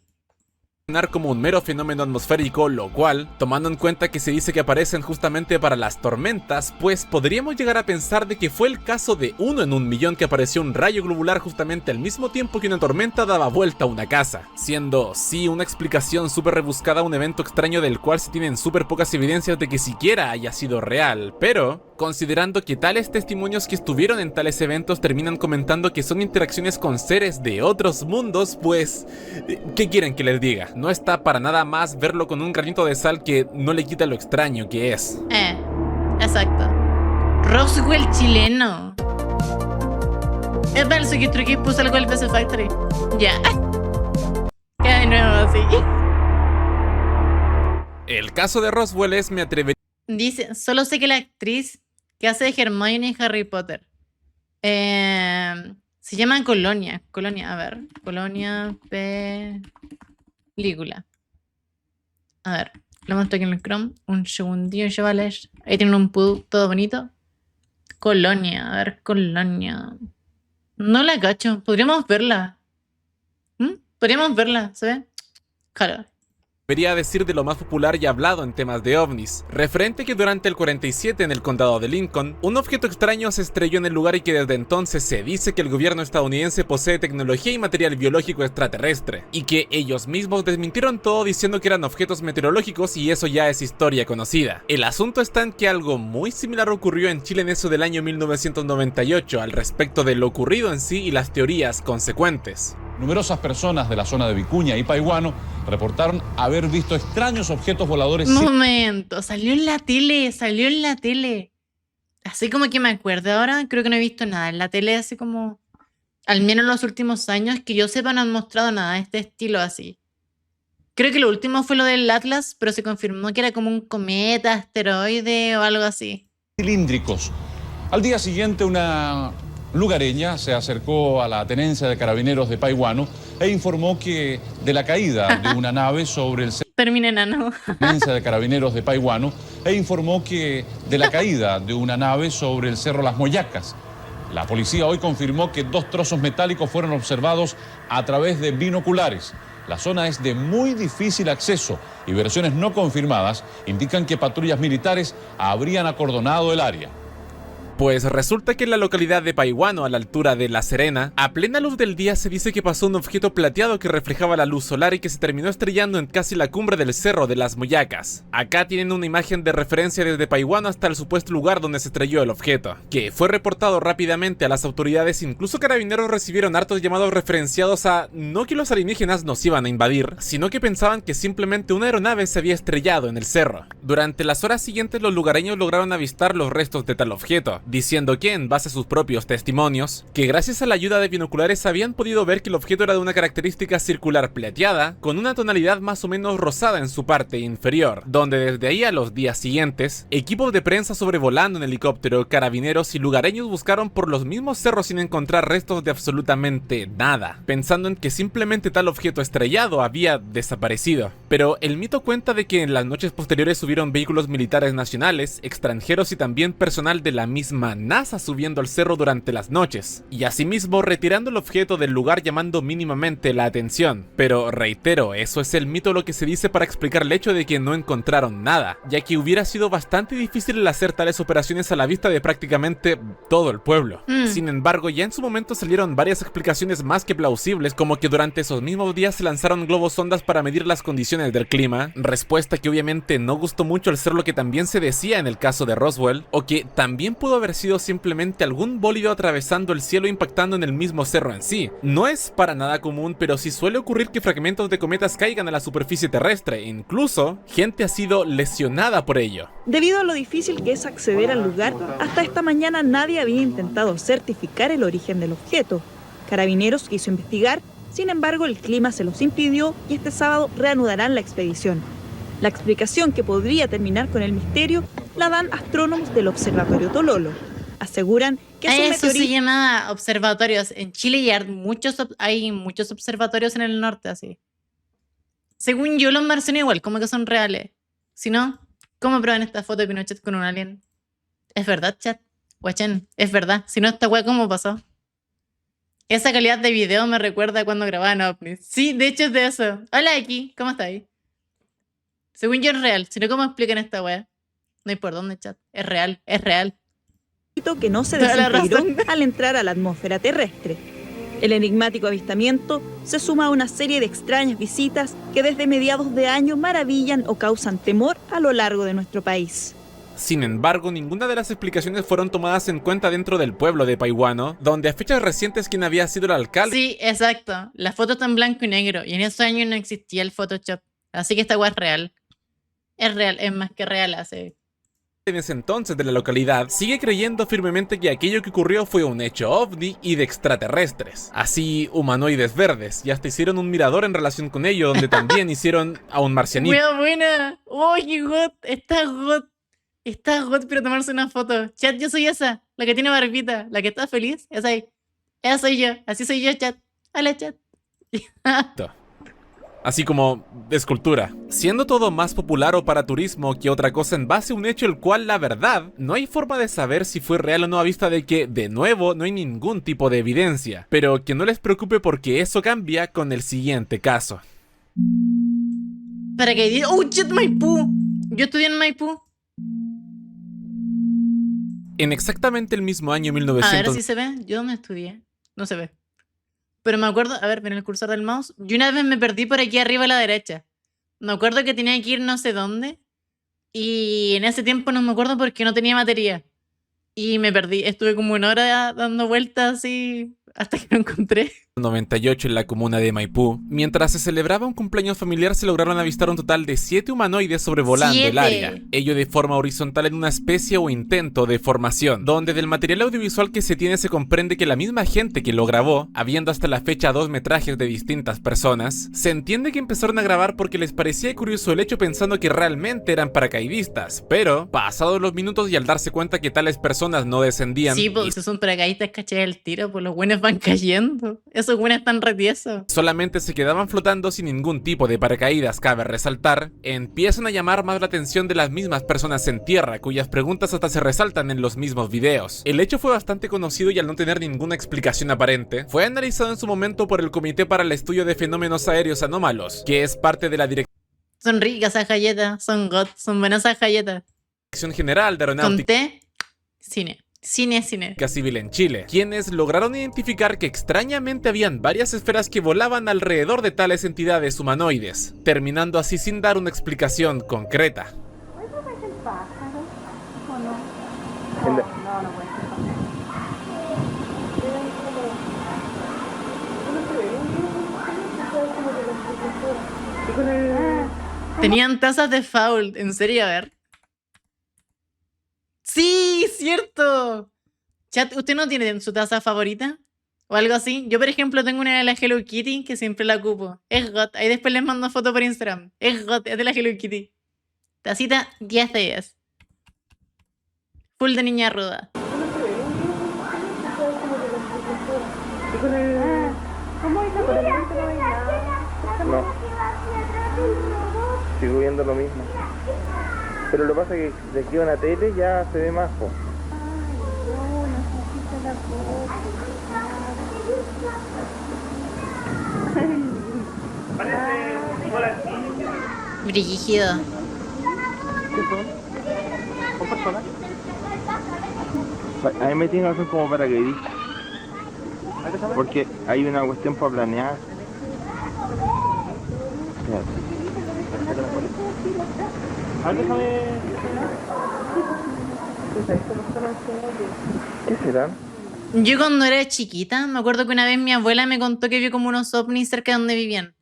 S2: Como un mero fenómeno atmosférico, lo cual, tomando en cuenta que se dice que aparecen justamente para las tormentas, pues podríamos llegar a pensar de que fue el caso de 1 en 1 millón que apareció un rayo globular justamente al mismo tiempo que una tormenta daba vuelta a una casa, siendo sí una explicación súper rebuscada a un evento extraño del cual se tienen súper pocas evidencias de que siquiera haya sido real, pero considerando que tales testimonios que estuvieron en tales eventos terminan comentando que son interacciones con seres de otros mundos, pues ¿qué quieren que les diga? No está para nada más verlo con un granito de sal que no le quita lo extraño que es.
S1: Exacto. Roswell chileno. Es para el Suki Truki, puso algo del PC Factory. Ya. Queda de nuevo así.
S2: El caso de Roswell es, me atrevería
S1: Dice, solo sé que la actriz que hace de Hermione en Harry Potter se llama Colonia. Colonia, a ver. Colonia película. A ver, lo muestro aquí en el Chrome. Un segundillo, chavales. Ahí tienen un pudú todo bonito. Colonia, a ver, Colonia. No la cacho. Podríamos verla. Podríamos verla, ¿se ve? Claro.
S2: Debería decir de lo más popular y hablado en temas de ovnis, referente que durante el 47 en el condado de Lincoln, un objeto extraño se estrelló en el lugar y que desde entonces se dice que el gobierno estadounidense posee tecnología y material biológico extraterrestre, y que ellos mismos desmintieron todo diciendo que eran objetos meteorológicos y eso ya es historia conocida. El asunto está en que algo muy similar ocurrió en Chile en eso del año 1998 al respecto de lo ocurrido en sí y las teorías consecuentes.
S5: Numerosas personas de la zona de Vicuña y Paihuano reportaron haber visto extraños objetos voladores.
S1: Momento, salió en la tele. Así como que me acuerdo ahora, creo que no he visto nada en la tele así como, al menos en los últimos años, que yo sepa no han mostrado nada de este estilo así. Creo que lo último fue lo del Atlas, pero se confirmó que era como un cometa, asteroide o algo así.
S5: Cilíndricos. Al día siguiente una lugareña se acercó a la tenencia de carabineros de Paihuano e informó que de la caída de una nave sobre el
S1: Termina enano.
S5: tenencia de carabineros de Paihuano e informó que de la caída de una nave sobre el cerro Las Moyacas. La policía hoy confirmó que 2 trozos metálicos fueron observados a través de binoculares. La zona es de muy difícil acceso y versiones no confirmadas indican que patrullas militares habrían acordonado el área.
S2: Pues resulta que en la localidad de Paihuano, a la altura de La Serena, a plena luz del día se dice que pasó un objeto plateado que reflejaba la luz solar y que se terminó estrellando en casi la cumbre del cerro de Las Moyacas. Acá tienen una imagen de referencia desde Paihuano hasta el supuesto lugar donde se estrelló el objeto, que fue reportado rápidamente a las autoridades. Incluso carabineros recibieron hartos llamados referenciados a no que los alienígenas nos iban a invadir, sino que pensaban que simplemente una aeronave se había estrellado en el cerro. Durante las horas siguientes los lugareños lograron avistar los restos de tal objeto, diciendo que, en base a sus propios testimonios, que gracias a la ayuda de binoculares habían podido ver que el objeto era de una característica circular plateada, con una tonalidad más o menos rosada en su parte inferior, donde desde ahí a los días siguientes, equipos de prensa sobrevolando en helicóptero, carabineros y lugareños buscaron por los mismos cerros sin encontrar restos de absolutamente nada, pensando en que simplemente tal objeto estrellado había desaparecido. Pero el mito cuenta de que en las noches posteriores hubieron vehículos militares nacionales, extranjeros y también personal de la misma NASA subiendo al cerro durante las noches, y asimismo retirando el objeto del lugar llamando mínimamente la atención. Pero reitero, eso es el mito lo que se dice para explicar el hecho de que no encontraron nada, ya que hubiera sido bastante difícil el hacer tales operaciones a la vista de prácticamente todo el pueblo. Sin embargo, ya en su momento salieron varias explicaciones más que plausibles, como que durante esos mismos días se lanzaron globos sondas para medir las condiciones del clima, respuesta que obviamente no gustó mucho al ser lo que también se decía en el caso de Roswell, o que también pudo haber sido simplemente algún bólido atravesando el cielo impactando en el mismo cerro en sí. No es para nada común, pero sí suele ocurrir que fragmentos de cometas caigan a la superficie terrestre, e incluso gente ha sido lesionada por ello.
S6: Debido a lo difícil que es acceder al lugar, hasta esta mañana nadie había intentado certificar el origen del objeto. Carabineros quiso investigar, sin embargo el clima se los impidió y este sábado reanudarán la expedición. La explicación que podría terminar con el misterio la dan astrónomos del Observatorio Tololo. Aseguran que es un
S1: Eso
S6: meteorito.
S1: se llama observatorios. En Chile hay muchos observatorios en el norte, así. Según yo, los marcianos igual, como que son reales. Si no, ¿cómo prueban esta foto de Pinochet con un alien? ¿Es verdad, chat? Guachén, es verdad. Si no, esta weá, ¿cómo pasó? Esa calidad de video me recuerda a cuando grababan ovnis. Sí, de hecho es de eso. Hola, aquí, ¿cómo estáis? Según yo es real. Si no, ¿cómo explican esta weá? No hay por dónde, chat. Es real, es real.
S6: Que no se
S1: Toda la
S6: desintegró
S1: razón.
S6: al entrar a la atmósfera terrestre. El enigmático avistamiento se suma a una serie de extrañas visitas que desde mediados de año maravillan o causan temor a lo largo de nuestro país.
S2: Sin embargo, ninguna de las explicaciones fueron tomadas en cuenta dentro del pueblo de Paihuano, donde a fechas recientes quien había sido el alcalde
S1: Sí, exacto. La foto está en blanco y negro. Y en esos años no existía el Photoshop. Así que esta weá es real. Es real, es más que real así.
S2: en ese entonces de la localidad sigue creyendo firmemente que aquello que ocurrió fue un hecho ovni y de extraterrestres, así humanoides verdes, y hasta hicieron un mirador en relación con ello donde también hicieron a un marcianito.
S1: Wea buena. Oh, qué god. Está god. Está hot, pero tomarse una foto. Chat, yo soy esa, la que tiene barbita, la que está feliz. Esa soy yo, así soy yo, chat. Hola, chat.
S2: Así como escultura. Siendo todo más popular o para turismo que otra cosa en base a un hecho el cual, la verdad, no hay forma de saber si fue real o no a vista de que, de nuevo, no hay ningún tipo de evidencia. Pero que no les preocupe porque eso cambia con el siguiente caso.
S1: Para que diga, ¡oh, chat, Maipú! Yo estudié en Maipú.
S2: En exactamente el mismo año
S1: A ver
S2: 1900...
S1: si se ve. ¿Yo dónde estudié? No se ve. Pero me acuerdo, a ver, ven el cursor del mouse. Yo una vez me perdí por aquí arriba a la derecha. Me acuerdo que tenía que ir no sé dónde. Y en ese tiempo no me acuerdo porque no tenía batería. Y me perdí. Estuve como una hora dando vueltas así hasta que lo encontré.
S2: 98 en la comuna de Maipú. Mientras se celebraba un cumpleaños familiar, se lograron avistar un total de 7 humanoides sobrevolando el área, ello de forma horizontal en una especie o intento de formación, donde del material audiovisual que se tiene se comprende que la misma gente que lo grabó, habiendo hasta la fecha 2 metrajes de distintas personas, se entiende que empezaron a grabar porque les parecía curioso el hecho pensando que realmente eran paracaidistas, pero pasados los minutos y al darse cuenta que tales personas no descendían,
S1: Sí, pues si son paracaidistas, caché el tiro, pues los buenos van cayendo. Esos buenos están re tiesos.
S2: solamente se quedaban flotando sin ningún tipo de paracaídas, cabe resaltar, empiezan a llamar más la atención de las mismas personas en tierra, cuyas preguntas hasta se resaltan en los mismos videos. El hecho fue bastante conocido y al no tener ninguna explicación aparente, fue analizado en su momento por el Comité para el Estudio de Fenómenos Aéreos Anómalos, que es parte de la
S1: Son ricas esas galletas, son got, son buenas esas galletas.
S2: Dirección General de
S1: Con
S2: Aeronáutica
S1: té, cine. Cine.
S2: Civil en Chile, quienes lograron identificar que extrañamente habían varias esferas que volaban alrededor de tales entidades humanoides, terminando así sin dar una explicación concreta.
S1: Tenían tazas de foul, en serio, a ver. ¡Sí! ¡Cierto! Chat, ¿usted no tiene su taza favorita? ¿O algo así? Yo, por ejemplo, tengo una de la Hello Kitty que siempre la ocupo. Es got. Ahí después les mando foto por Instagram. Es got, es de la Hello Kitty. Tacita 10 de 10. Full de niña ruda.
S7: No. Sigo viendo lo mismo. Pero lo que pasa es que de aquí a una tele ya se ve más, po.
S1: Brígido.
S7: ¿Qué son? ¿Son personas? A mí me tienen que hacer como paracaidista. Porque hay una cuestión para planear. ¿Qué serán?
S1: Yo cuando era chiquita, me acuerdo que una vez mi abuela me contó que vio como unos ovnis cerca de donde vivían.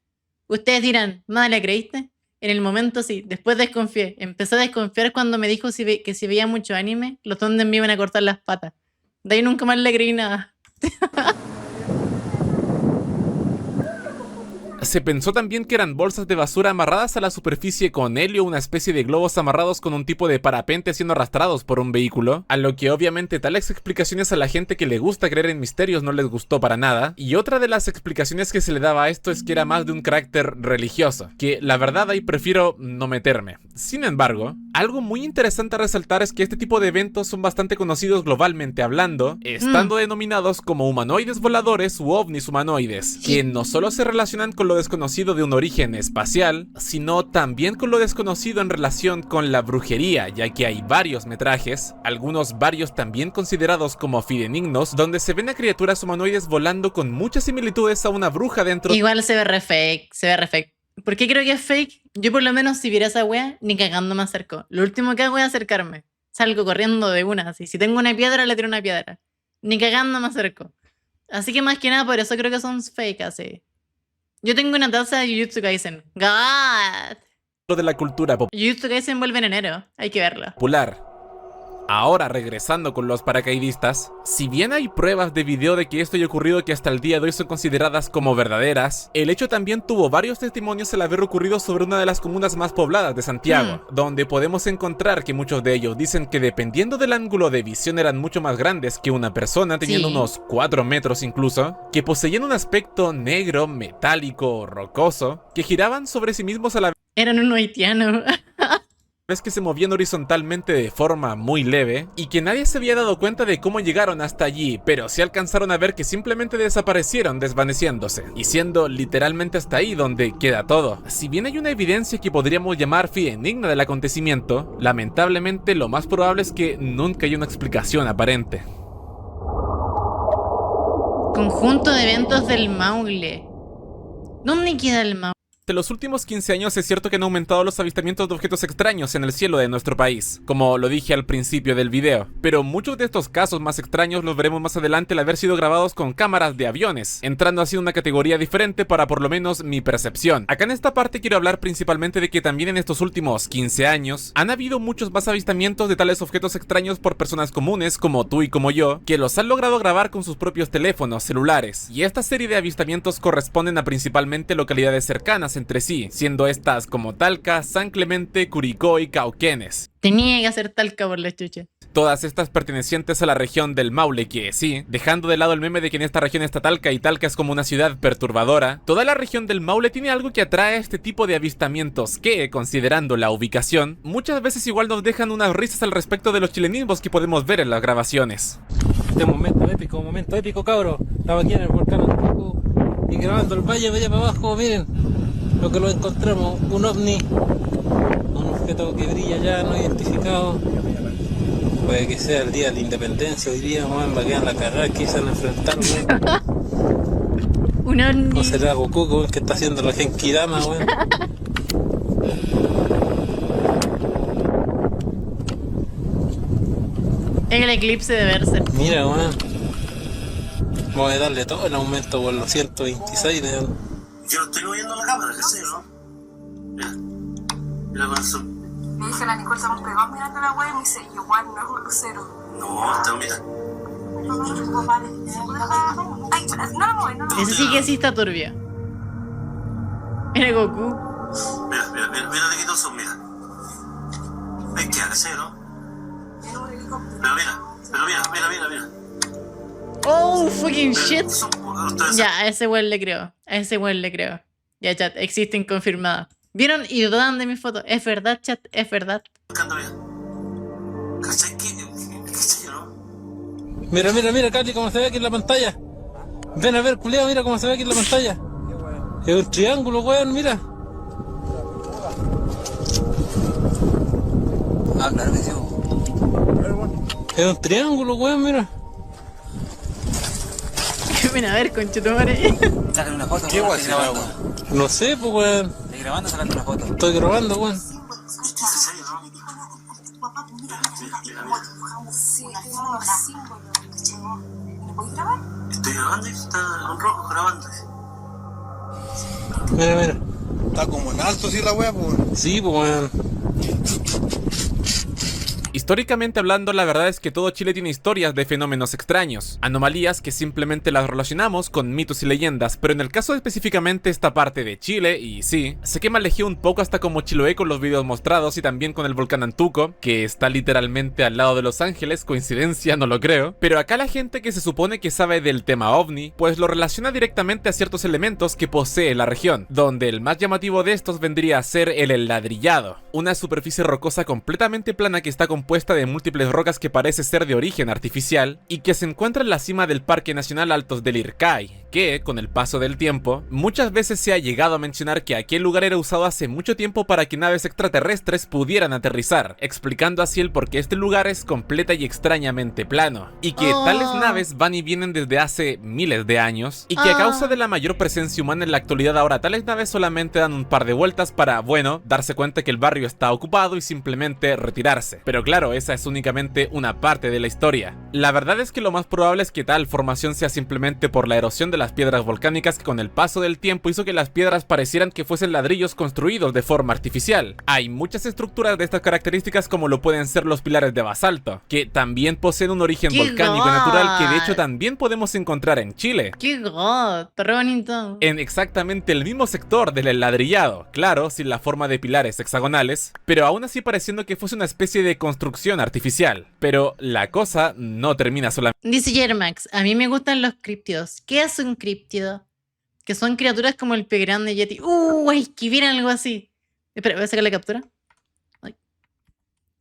S1: Ustedes dirán, ¿madre, le creíste? En el momento sí, después desconfié. Empecé a desconfiar cuando me dijo que si veía mucho anime, los dondes me iban a cortar las patas. De ahí nunca más le creí nada.
S2: Se pensó también que eran bolsas de basura amarradas a la superficie con helio, una especie de globos amarrados con un tipo de parapente siendo arrastrados por un vehículo, a lo que obviamente tales explicaciones a la gente que le gusta creer en misterios no les gustó para nada, y otra de las explicaciones que se le daba a esto es que era más de un carácter religioso, que la verdad ahí prefiero no meterme. Sin embargo, algo muy interesante a resaltar es que este tipo de eventos son bastante conocidos globalmente hablando, estando denominados como humanoides voladores u ovnis humanoides, que no solo se relacionan con lo desconocido de un origen espacial, sino también con lo desconocido en relación con la brujería, ya que hay varios metrajes, algunos varios también considerados como fidedignos, donde se ven a criaturas humanoides volando con muchas similitudes a una bruja dentro.
S1: Igual se ve re fake, se ve re fake. ¿Por qué creo que es fake? Yo por lo menos si viera esa wea, ni cagando me acerco. Lo último que hago es acercarme. Salgo corriendo de una, así. Si tengo una piedra, le tiro una piedra. Ni cagando me acerco. Así que más que nada por eso creo que son fake, así. Yo tengo una taza de Jujutsu Kaisen. God.
S2: De la cultura
S1: Jujutsu Kaisen vuelve en enero. Hay que verla.
S2: popular. Ahora, regresando con los paracaidistas, si bien hay pruebas de video de que esto haya ocurrido que hasta el día de hoy son consideradas como verdaderas, el hecho también tuvo varios testimonios al haber ocurrido sobre una de las comunas más pobladas de Santiago, donde podemos encontrar que muchos de ellos dicen que dependiendo del ángulo de visión eran mucho más grandes que una persona, teniendo unos 4 metros incluso, que poseían un aspecto negro, metálico, rocoso, que giraban sobre sí mismos a la
S1: Eran unos haitianos.
S2: vez que se movían horizontalmente de forma muy leve, y que nadie se había dado cuenta de cómo llegaron hasta allí, pero sí alcanzaron a ver que simplemente desaparecieron desvaneciéndose, y siendo literalmente hasta ahí donde queda todo. Si bien hay una evidencia que podríamos llamar fidedigna del acontecimiento, lamentablemente lo más probable es que nunca haya una explicación aparente.
S1: Conjunto de eventos del Maule. ¿Dónde queda el Maule?
S2: De los últimos 15 años es cierto que han aumentado los avistamientos de objetos extraños en el cielo de nuestro país, como lo dije al principio del video, pero muchos de estos casos más extraños los veremos más adelante al haber sido grabados con cámaras de aviones, entrando así en una categoría diferente para por lo menos mi percepción. Acá en esta parte quiero hablar principalmente de que también en estos últimos 15 años han habido muchos más avistamientos de tales objetos extraños por personas comunes como tú y como yo, que los han logrado grabar con sus propios teléfonos celulares, y esta serie de avistamientos corresponden a principalmente localidades cercanas entre sí, siendo estas como Talca, San Clemente, Curicó y Cauquenes.
S1: Tenía que hacer Talca por la chucha.
S2: Todas estas pertenecientes a la región del Maule, que sí, dejando de lado el meme de que en esta región está Talca y Talca es como una ciudad perturbadora, toda la región del Maule tiene algo que atrae a este tipo de avistamientos que, considerando la ubicación, muchas veces igual nos dejan unas risas al respecto de los chilenismos que podemos ver en las grabaciones.
S8: Este momento épico, cabros. Estaba aquí en el volcán Antuco y grabando el valle allá para abajo, miren lo que lo encontramos, un ovni, un objeto que brilla ya no identificado. Puede que sea el día de la independencia hoy día, man, va a quedar la carrera que se van a enfrentar,
S1: Un ovni.
S8: o será Goku, weón, que está haciendo la Genkidama, weón.
S1: En el eclipse de Berser.
S8: Mira, weón. Vamos a darle todo el aumento por los 126 de...
S9: Yo lo estoy moviendo la cámara, ¿qué sé, no? Mira, mira con el zoom.
S10: Me dije, la Nicole estamos pegados mirando la web y me dice, igual no es un lucero.
S9: No, está, mira.
S10: Ay, no.
S1: Ese sí que sí está turbio. Mira Goku.
S9: Mira, le quito el zoom, mira. ¿Ves que hace, no? Pero mira.
S1: Oh, fucking shit.
S9: Ustedes
S1: Ya, a ese weón le creo. Ya, chat, existen confirmadas. ¿Vieron y dudan de mi foto? Es verdad, chat, es verdad.
S9: ¿Cachai qué sé yo, no?
S8: Mira, Carly, cómo se ve aquí en la pantalla. Ven a ver, culiao, mira cómo se ve aquí en la pantalla. Es un triángulo, weón, mira.
S9: Ah, claro que sí.
S8: Es un triángulo, weón, mira.
S1: Ven a ver, conchetumare.
S9: Sácale una foto. ¿Qué guay será, weón?
S8: No sé, pues, weón.
S9: ¿Estás grabando? Sacando una foto.
S8: Estoy grabando, weón.
S9: ¿Es serio, no? Mira.
S10: Sí, tenemos unos símbolos, ¿cachai? ¿Me podéis grabar?
S9: Estoy grabando y está en rojo grabando.
S8: Mira.
S11: Está como en alto, sí, la wea, pues.
S8: Sí, pues, weón.
S2: Históricamente hablando, la verdad es que todo Chile tiene historias de fenómenos extraños, anomalías que simplemente las relacionamos con mitos y leyendas, pero en el caso específicamente esta parte de Chile, y sí, sé que me alejé un poco hasta como Chiloé con los videos mostrados y también con el volcán Antuco, que está literalmente al lado de Los Ángeles, coincidencia, no lo creo, pero acá la gente que se supone que sabe del tema ovni, pues lo relaciona directamente a ciertos elementos que posee la región, donde el más llamativo de estos vendría a ser el enladrillado, una superficie rocosa completamente plana que está compuesta de múltiples rocas que parece ser de origen artificial y que se encuentra en la cima del Parque Nacional Altos del Ircay, que, con el paso del tiempo, muchas veces se ha llegado a mencionar que aquel lugar era usado hace mucho tiempo para que naves extraterrestres pudieran aterrizar, explicando así el por qué este lugar es completa y extrañamente plano, y que tales naves van y vienen desde hace miles de años, y que a causa de la mayor presencia humana en la actualidad ahora tales naves solamente dan un par de vueltas para, bueno, darse cuenta que el barrio está ocupado y simplemente retirarse. Pero claro, esa es únicamente una parte de la historia. La verdad es que lo más probable es que tal formación sea simplemente por la erosión de de las piedras volcánicas que con el paso del tiempo hizo que las piedras parecieran que fuesen ladrillos construidos de forma artificial. Hay muchas estructuras de estas características, como lo pueden ser los pilares de basalto, que también poseen un origen volcánico natural que de hecho también podemos encontrar en Chile.
S1: ¡Qué god! Pero bonito.
S2: En exactamente el mismo sector del ladrillado, claro, sin la forma de pilares hexagonales, pero aún así pareciendo que fuese una especie de construcción artificial. Pero la cosa no termina solamente.
S1: Dice Yermax, a mí me gustan los críptidos. ¿Qué es un críptido? Que son criaturas como el pez grande Yeti. Hay que ver algo así. Espera, voy a sacar la captura.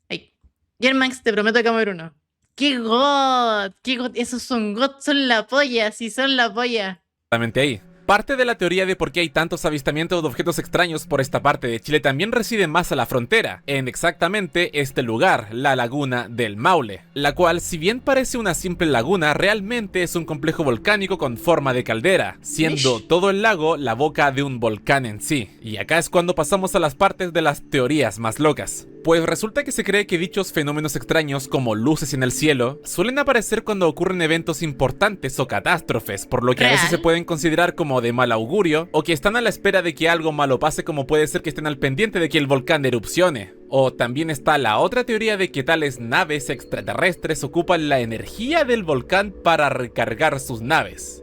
S1: Ahí. Yermax, te prometo que vamos a ver uno. ¡Qué god! ¡Qué god! Esos son god, son la polla, sí, son la polla.
S2: Ahí. Parte de la teoría de por qué hay tantos avistamientos de objetos extraños por esta parte de Chile también reside más a la frontera, en exactamente este lugar, la laguna del Maule, la cual, si bien parece una simple laguna, realmente es un complejo volcánico con forma de caldera, siendo todo el lago la boca de un volcán en sí. Y acá es cuando pasamos a las partes de las teorías más locas. Pues resulta que se cree que dichos fenómenos extraños, como luces en el cielo, suelen aparecer cuando ocurren eventos importantes o catástrofes, por lo que a veces se pueden considerar como de mal augurio, o que están a la espera de que algo malo pase, como puede ser que estén al pendiente de que el volcán erupcione. O también está la otra teoría de que tales naves extraterrestres ocupan la energía del volcán para recargar sus naves.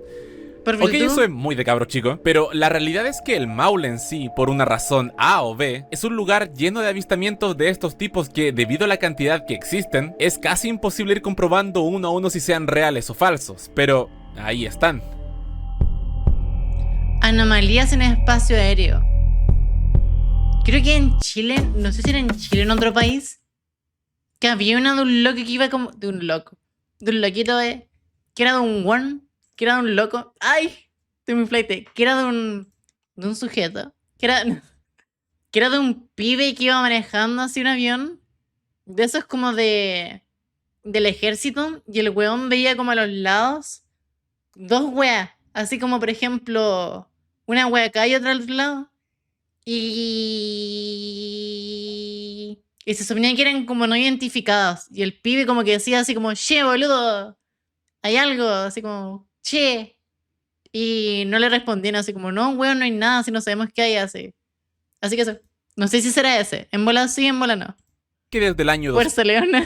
S2: Ok, eso es muy de cabro chico, pero la realidad es que el Maule en sí, por una razón A o B, es un lugar lleno de avistamientos de estos tipos que, debido a la cantidad que existen, es casi imposible ir comprobando uno a uno si sean reales o falsos, pero ahí están.
S1: Anomalías en el espacio aéreo. Creo que en Chile, no sé si era en Chile o en otro país, que había una de un loco que iba como... De un loquito, que era de un one... Que era de un loco. ¡Ay! Estoy muy flight. Que era de un sujeto. Que era de un pibe que iba manejando así un avión. De esos como del ejército. Y el weón veía como a los lados dos weas. Así como, por ejemplo, una wea acá y otra al otro lado. Y se suponía que eran como no identificados. Y el pibe como que decía así como, che, boludo, hay algo, así como, che. Y no le respondían así como, no, weón, no hay nada, si no sabemos qué hay así. Así que eso. No sé si será ese. En bola sí, en bola no.
S2: Que desde el año
S1: Fuerza Leona.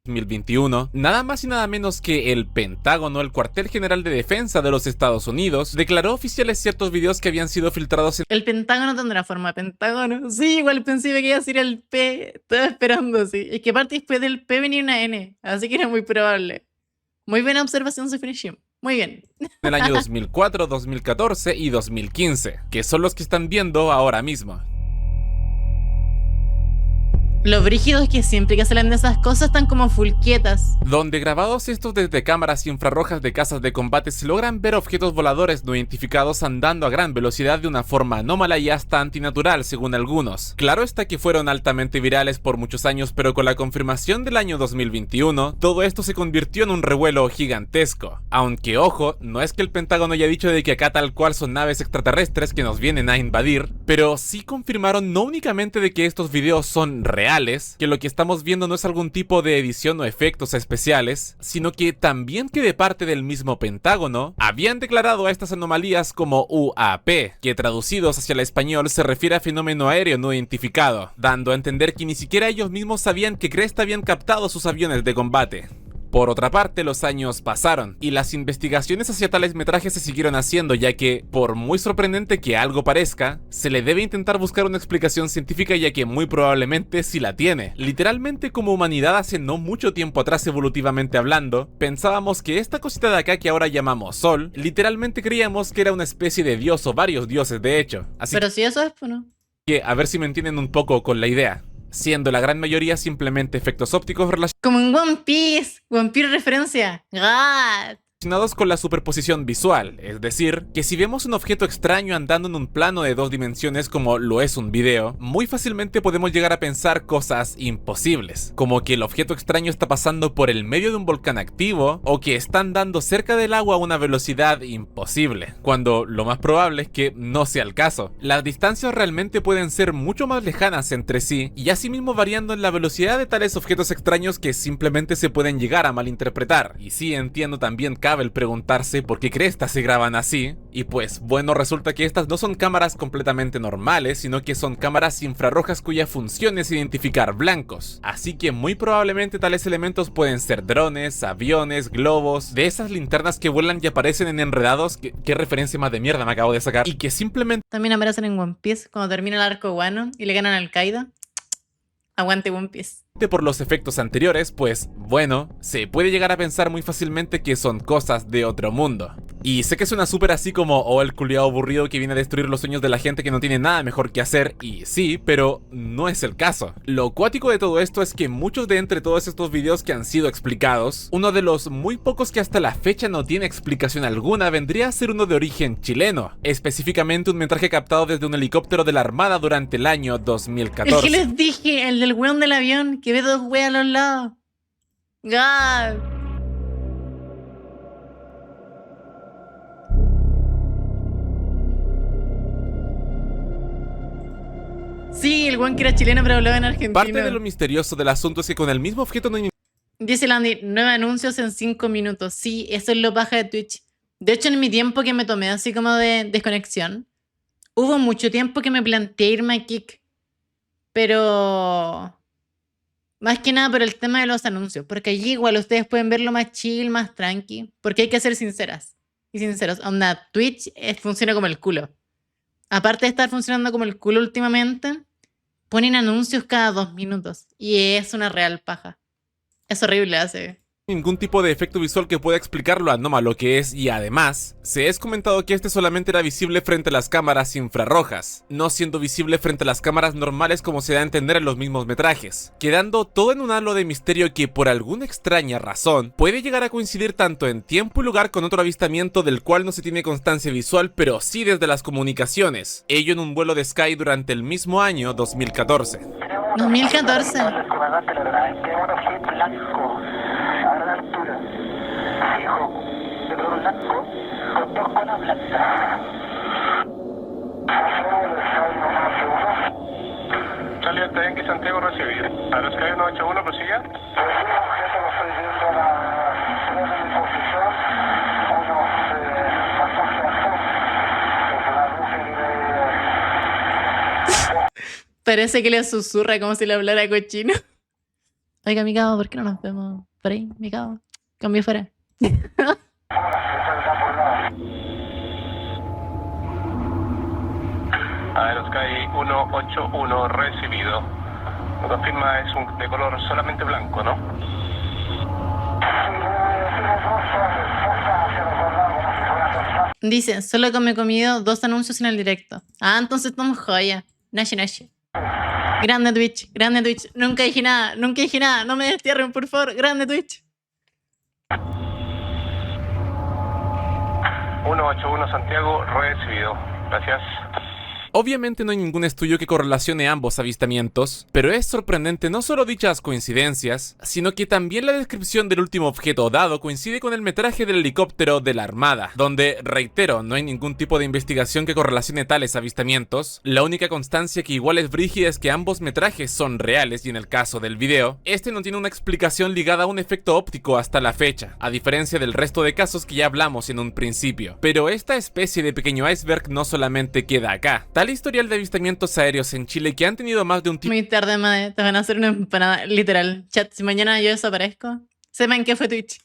S2: 2021, nada más y nada menos que el Pentágono, el cuartel general de defensa de los Estados Unidos, declaró oficiales ciertos videos que habían sido filtrados en...
S1: El Pentágono tendrá forma de pentágono. Sí, igual pensé que iba a decir el P. Estaba esperando, sí. Es que aparte después del P venía una N. Así que era muy probable. Muy buena observación, Sufrishim. Muy bien.
S2: En el año 2004, 2014 y 2015, que son los que están viendo ahora mismo.
S1: Lo brígido es que siempre que salen de esas cosas están como full quietas.
S2: Donde grabados estos desde cámaras infrarrojas de casas de combate se logran ver objetos voladores no identificados andando a gran velocidad de una forma anómala y hasta antinatural según algunos. Claro está que fueron altamente virales por muchos años, pero con la confirmación del año 2021, todo esto se convirtió en un revuelo gigantesco. Aunque ojo, no es que el Pentágono haya dicho de que acá tal cual son naves extraterrestres que nos vienen a invadir, pero sí confirmaron no únicamente de que estos videos son reales, que lo que estamos viendo no es algún tipo de edición o efectos especiales, sino que también que de parte del mismo Pentágono habían declarado a estas anomalías como UAP, que traducidos hacia el español se refiere a fenómeno aéreo no identificado, dando a entender que ni siquiera ellos mismos sabían que Cresta habían captado sus aviones de combate. Por otra parte, los años pasaron y las investigaciones hacia tales metrajes se siguieron haciendo, ya que, por muy sorprendente que algo parezca, se le debe intentar buscar una explicación científica, ya que muy probablemente sí la tiene. Literalmente, como humanidad hace no mucho tiempo atrás, evolutivamente hablando, pensábamos que esta cosita de acá que ahora llamamos Sol, literalmente creíamos que era una especie de dios o varios dioses de hecho. Así
S1: pero si eso es, pues no.
S2: Que a ver si me entienden un poco con la idea. Siendo la gran mayoría simplemente efectos ópticos relacionados
S1: como en One Piece referencia. God.
S2: Con la superposición visual, es decir, que si vemos un objeto extraño andando en un plano de 2 dimensiones como lo es un video, muy fácilmente podemos llegar a pensar cosas imposibles, como que el objeto extraño está pasando por el medio de un volcán activo o que está andando cerca del agua a una velocidad imposible, cuando lo más probable es que no sea el caso. Las distancias realmente pueden ser mucho más lejanas entre sí y asimismo variando en la velocidad de tales objetos extraños que simplemente se pueden llegar a malinterpretar. Y sí, entiendo también cabe el preguntarse por qué crestas se graban así, y pues bueno, resulta que estas no son cámaras completamente normales, sino que son cámaras infrarrojas cuya función es identificar blancos, así que muy probablemente tales elementos pueden ser drones, aviones, globos, de esas linternas que vuelan y aparecen en Enredados, qué referencia más de mierda me acabo de sacar, y que simplemente
S1: También aparecen en One Piece cuando termina el arco Wano y le ganan al Kaido. Aguante One Piece.
S2: por los efectos anteriores, pues bueno, se puede llegar a pensar muy fácilmente que son cosas de otro mundo. Y sé que suena súper así como, oh, el culiao aburrido que viene a destruir los sueños de la gente que no tiene nada mejor que hacer, y sí, pero no es el caso. Lo cuático de todo esto es que muchos de entre todos estos videos que han sido explicados, uno de los muy pocos que hasta la fecha no tiene explicación alguna vendría a ser uno de origen chileno, específicamente un metraje captado desde un helicóptero de la Armada durante el año 2014.
S1: El que les dije, el del weón del avión, que ve dos weas a los lados. God. Sí, el weón que era chileno pero hablaba en argentino.
S2: Parte de lo misterioso del asunto es que con el mismo objeto no hay...
S1: Dice Landy, 9 anuncios en 5 minutos. Sí, eso es lo paja de Twitch. De hecho, en mi tiempo que me tomé así como de desconexión, hubo mucho tiempo que me planteé irme a Kik. Pero... más que nada por el tema de los anuncios. Porque allí igual ustedes pueden verlo más chill, más tranqui. Porque hay que ser sinceras y sinceros. Onda, Twitch funciona como el culo. Aparte de estar funcionando como el culo últimamente, ponen anuncios cada 2 minutos. Y es una real paja. Es horrible, hace.
S2: Ningún tipo de efecto visual que pueda explicar lo anómalo que es, y además, se es comentado que este solamente era visible frente a las cámaras infrarrojas, no siendo visible frente a las cámaras normales como se da a entender en los mismos metrajes, quedando todo en un halo de misterio que por alguna extraña razón puede llegar a coincidir tanto en tiempo y lugar con otro avistamiento del cual no se tiene constancia visual, pero sí desde las comunicaciones, ello en un vuelo de Sky durante el mismo año 2014.
S1: 2014.
S12: Charlie, está bien que Santiago recibido. A los que hay 181, prosiga.
S1: Parece que le susurra como si le hablara cochino. Oiga, mi cabo, ¿por qué no nos vemos por ahí, mi cabo? Cambio fuera.
S12: A ver, Sky 181 recibido. Lo confirma es un de color solamente blanco, ¿no?
S1: Dice, solo que me he comido 2 anuncios en el directo. Ah, entonces estamos joya. Nashi Nashi. Grande Twitch, grande Twitch. Nunca dije nada, nunca dije nada. No me destierren, por favor. Grande Twitch.
S12: 181 Santiago recibido. Gracias.
S2: Obviamente no hay ningún estudio que correlacione ambos avistamientos, pero es sorprendente no solo dichas coincidencias, sino que también la descripción del último objeto dado coincide con el metraje del helicóptero de la Armada, donde, reitero, no hay ningún tipo de investigación que correlacione tales avistamientos. La única constancia que igual es brígida es que ambos metrajes son reales y en el caso del video, este no tiene una explicación ligada a un efecto óptico hasta la fecha, a diferencia del resto de casos que ya hablamos en un principio. Pero esta especie de pequeño iceberg no solamente queda acá. Tal historial de avistamientos aéreos en Chile que han tenido más de un tipo...
S1: Muy tarde, madre. Te van a hacer una empanada. Literal. Chat, si mañana yo desaparezco, sepan que fue Twitch.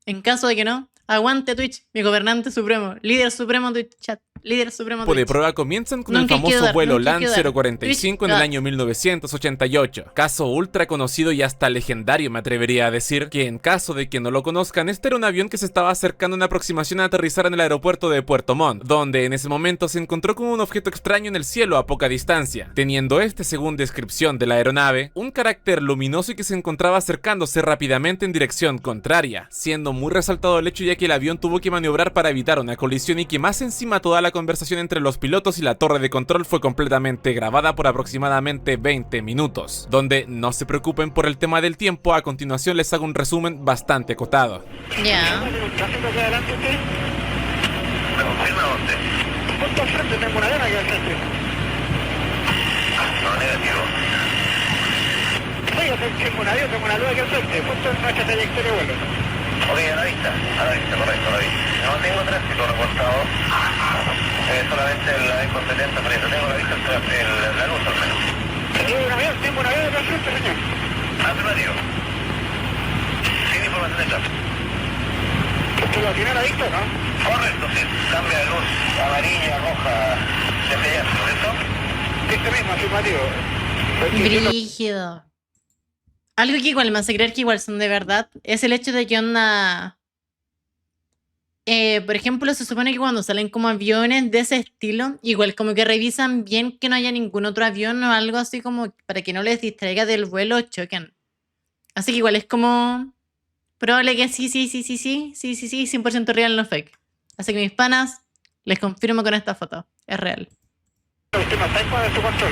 S1: En caso de que no, aguante Twitch. Mi gobernante supremo. Líder supremo Twitch. Chat. Líder supremo Twitch.
S2: De prueba comienzan con el famoso vuelo LAN 045 en el año 1988. Caso ultra conocido y hasta legendario, me atrevería a decir, que en caso de que no lo conozcan, este era un avión que se estaba acercando en aproximación a aterrizar en el aeropuerto de Puerto Montt, donde en ese momento se encontró con un objeto extraño en el cielo a poca distancia, teniendo este, según descripción de la aeronave, un carácter luminoso y que se encontraba acercándose rápidamente en dirección contraria, siendo muy resaltado el hecho ya que el avión tuvo que maniobrar para evitar una colisión y que más encima toda la conversación entre los pilotos y la torre de control fue completamente grabada por aproximadamente 20 minutos, donde no se preocupen por el tema del tiempo, a continuación les hago un resumen bastante acotado.
S1: Ya.
S12: Justo al frente tengo una arena aquí al frente. No, negativo. Sí, yo tengo un avión, tengo una luz aquí al frente, justo en nuestra trayectoria de vuelo.
S9: Ok, a la vista, correcto, a la vista. No tengo tráfico reportado, solamente la E70, pero tengo la vista, la luz al menos. Tengo una vez de presente, señor. Afirmativo. Sin información de tráfico. ¿Usted lo tiene a la vista, no? Correcto, sí. Cambia de luz amarilla, roja, desde ya, ¿correcto? Este mismo, afirmativo.
S1: Brígido. Algo que igual me hace creer que igual son de verdad es el hecho de que onda... por ejemplo, se supone que cuando salen como aviones de ese estilo, igual como que revisan bien que no haya ningún otro avión o algo así como para que no les distraiga del vuelo o choquen. Así que igual es como... probable que sí, 100% real, no fake. Así que mis panas, les confirmo con esta foto. Es real.
S9: ¿Usted no está en su control?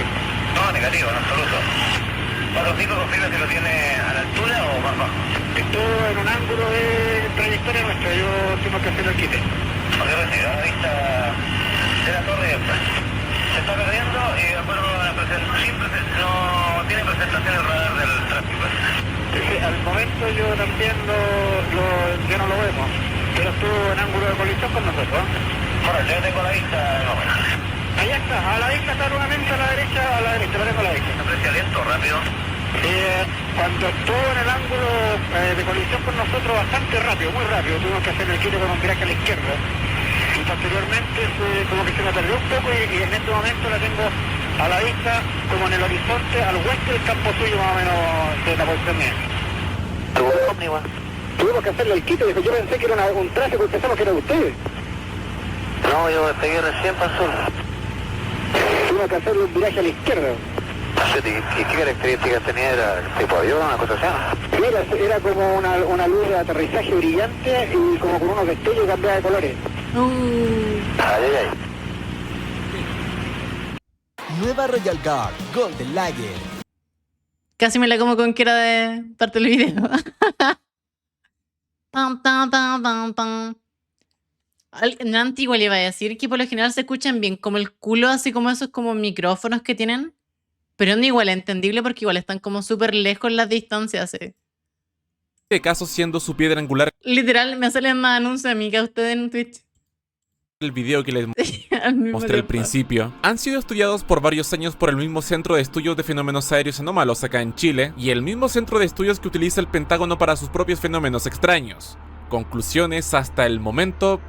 S9: No, negativo, en absoluto. 45 confirma si lo tiene a la altura o más bajo. Estoy en un ángulo de trayectoria nuestra, yo tengo que hacer el quite. Porque recibe a la vista de la torre esta. Se está perdiendo y de acuerdo a la presentación, no tiene presentación el radar del tráfico. Al momento yo también ya no lo vemos, pero estuvo en ángulo de colisión con nosotros. Correcto, yo tengo la vista más o menos. Allá está, a la vista está nuevamente a la derecha, la tengo a la vista. ¿Aprecia lento, rápido? Cuando estuvo en el ángulo de colisión con nosotros, bastante rápido, muy rápido, tuvimos que hacer el giro con un viraje a la izquierda. Y posteriormente como que se me perdió un poco y en este momento la tengo a la vista, como en el horizonte, al oeste del campo suyo más o menos de la posición mía. Tuvimos que hacerle el quito, dijo, yo pensé que era un tráfico y pensamos que era de ustedes. No, yo pegué recién pasó. Tuvimos que hacerle un viraje a la izquierda. ¿Qué características tenía? ¿Era tipo avión, una cosa así? Sí, era como una luz de aterrizaje brillante y como con unos destellos cambiados de colores. Ay.
S13: Nueva Royal Guard Golden Lager.
S1: Casi me la como con que era de parte del video. Pam, pam, pam, pam, pam. En antiguo le iba a decir que por lo general se escuchan bien como el culo, así como esos como micrófonos que tienen. Pero no igual entendible porque igual están como súper lejos las distancias.
S2: Este caso siendo su piedra angular.
S1: Literal, me salen más anuncios a mí que a ustedes en Twitch.
S2: El video que les mostré al principio han sido estudiados por varios años por el mismo Centro de Estudios de Fenómenos Aéreos Anómalos acá en Chile y el mismo centro de estudios que utiliza el Pentágono para sus propios fenómenos extraños. Conclusiones hasta el momento...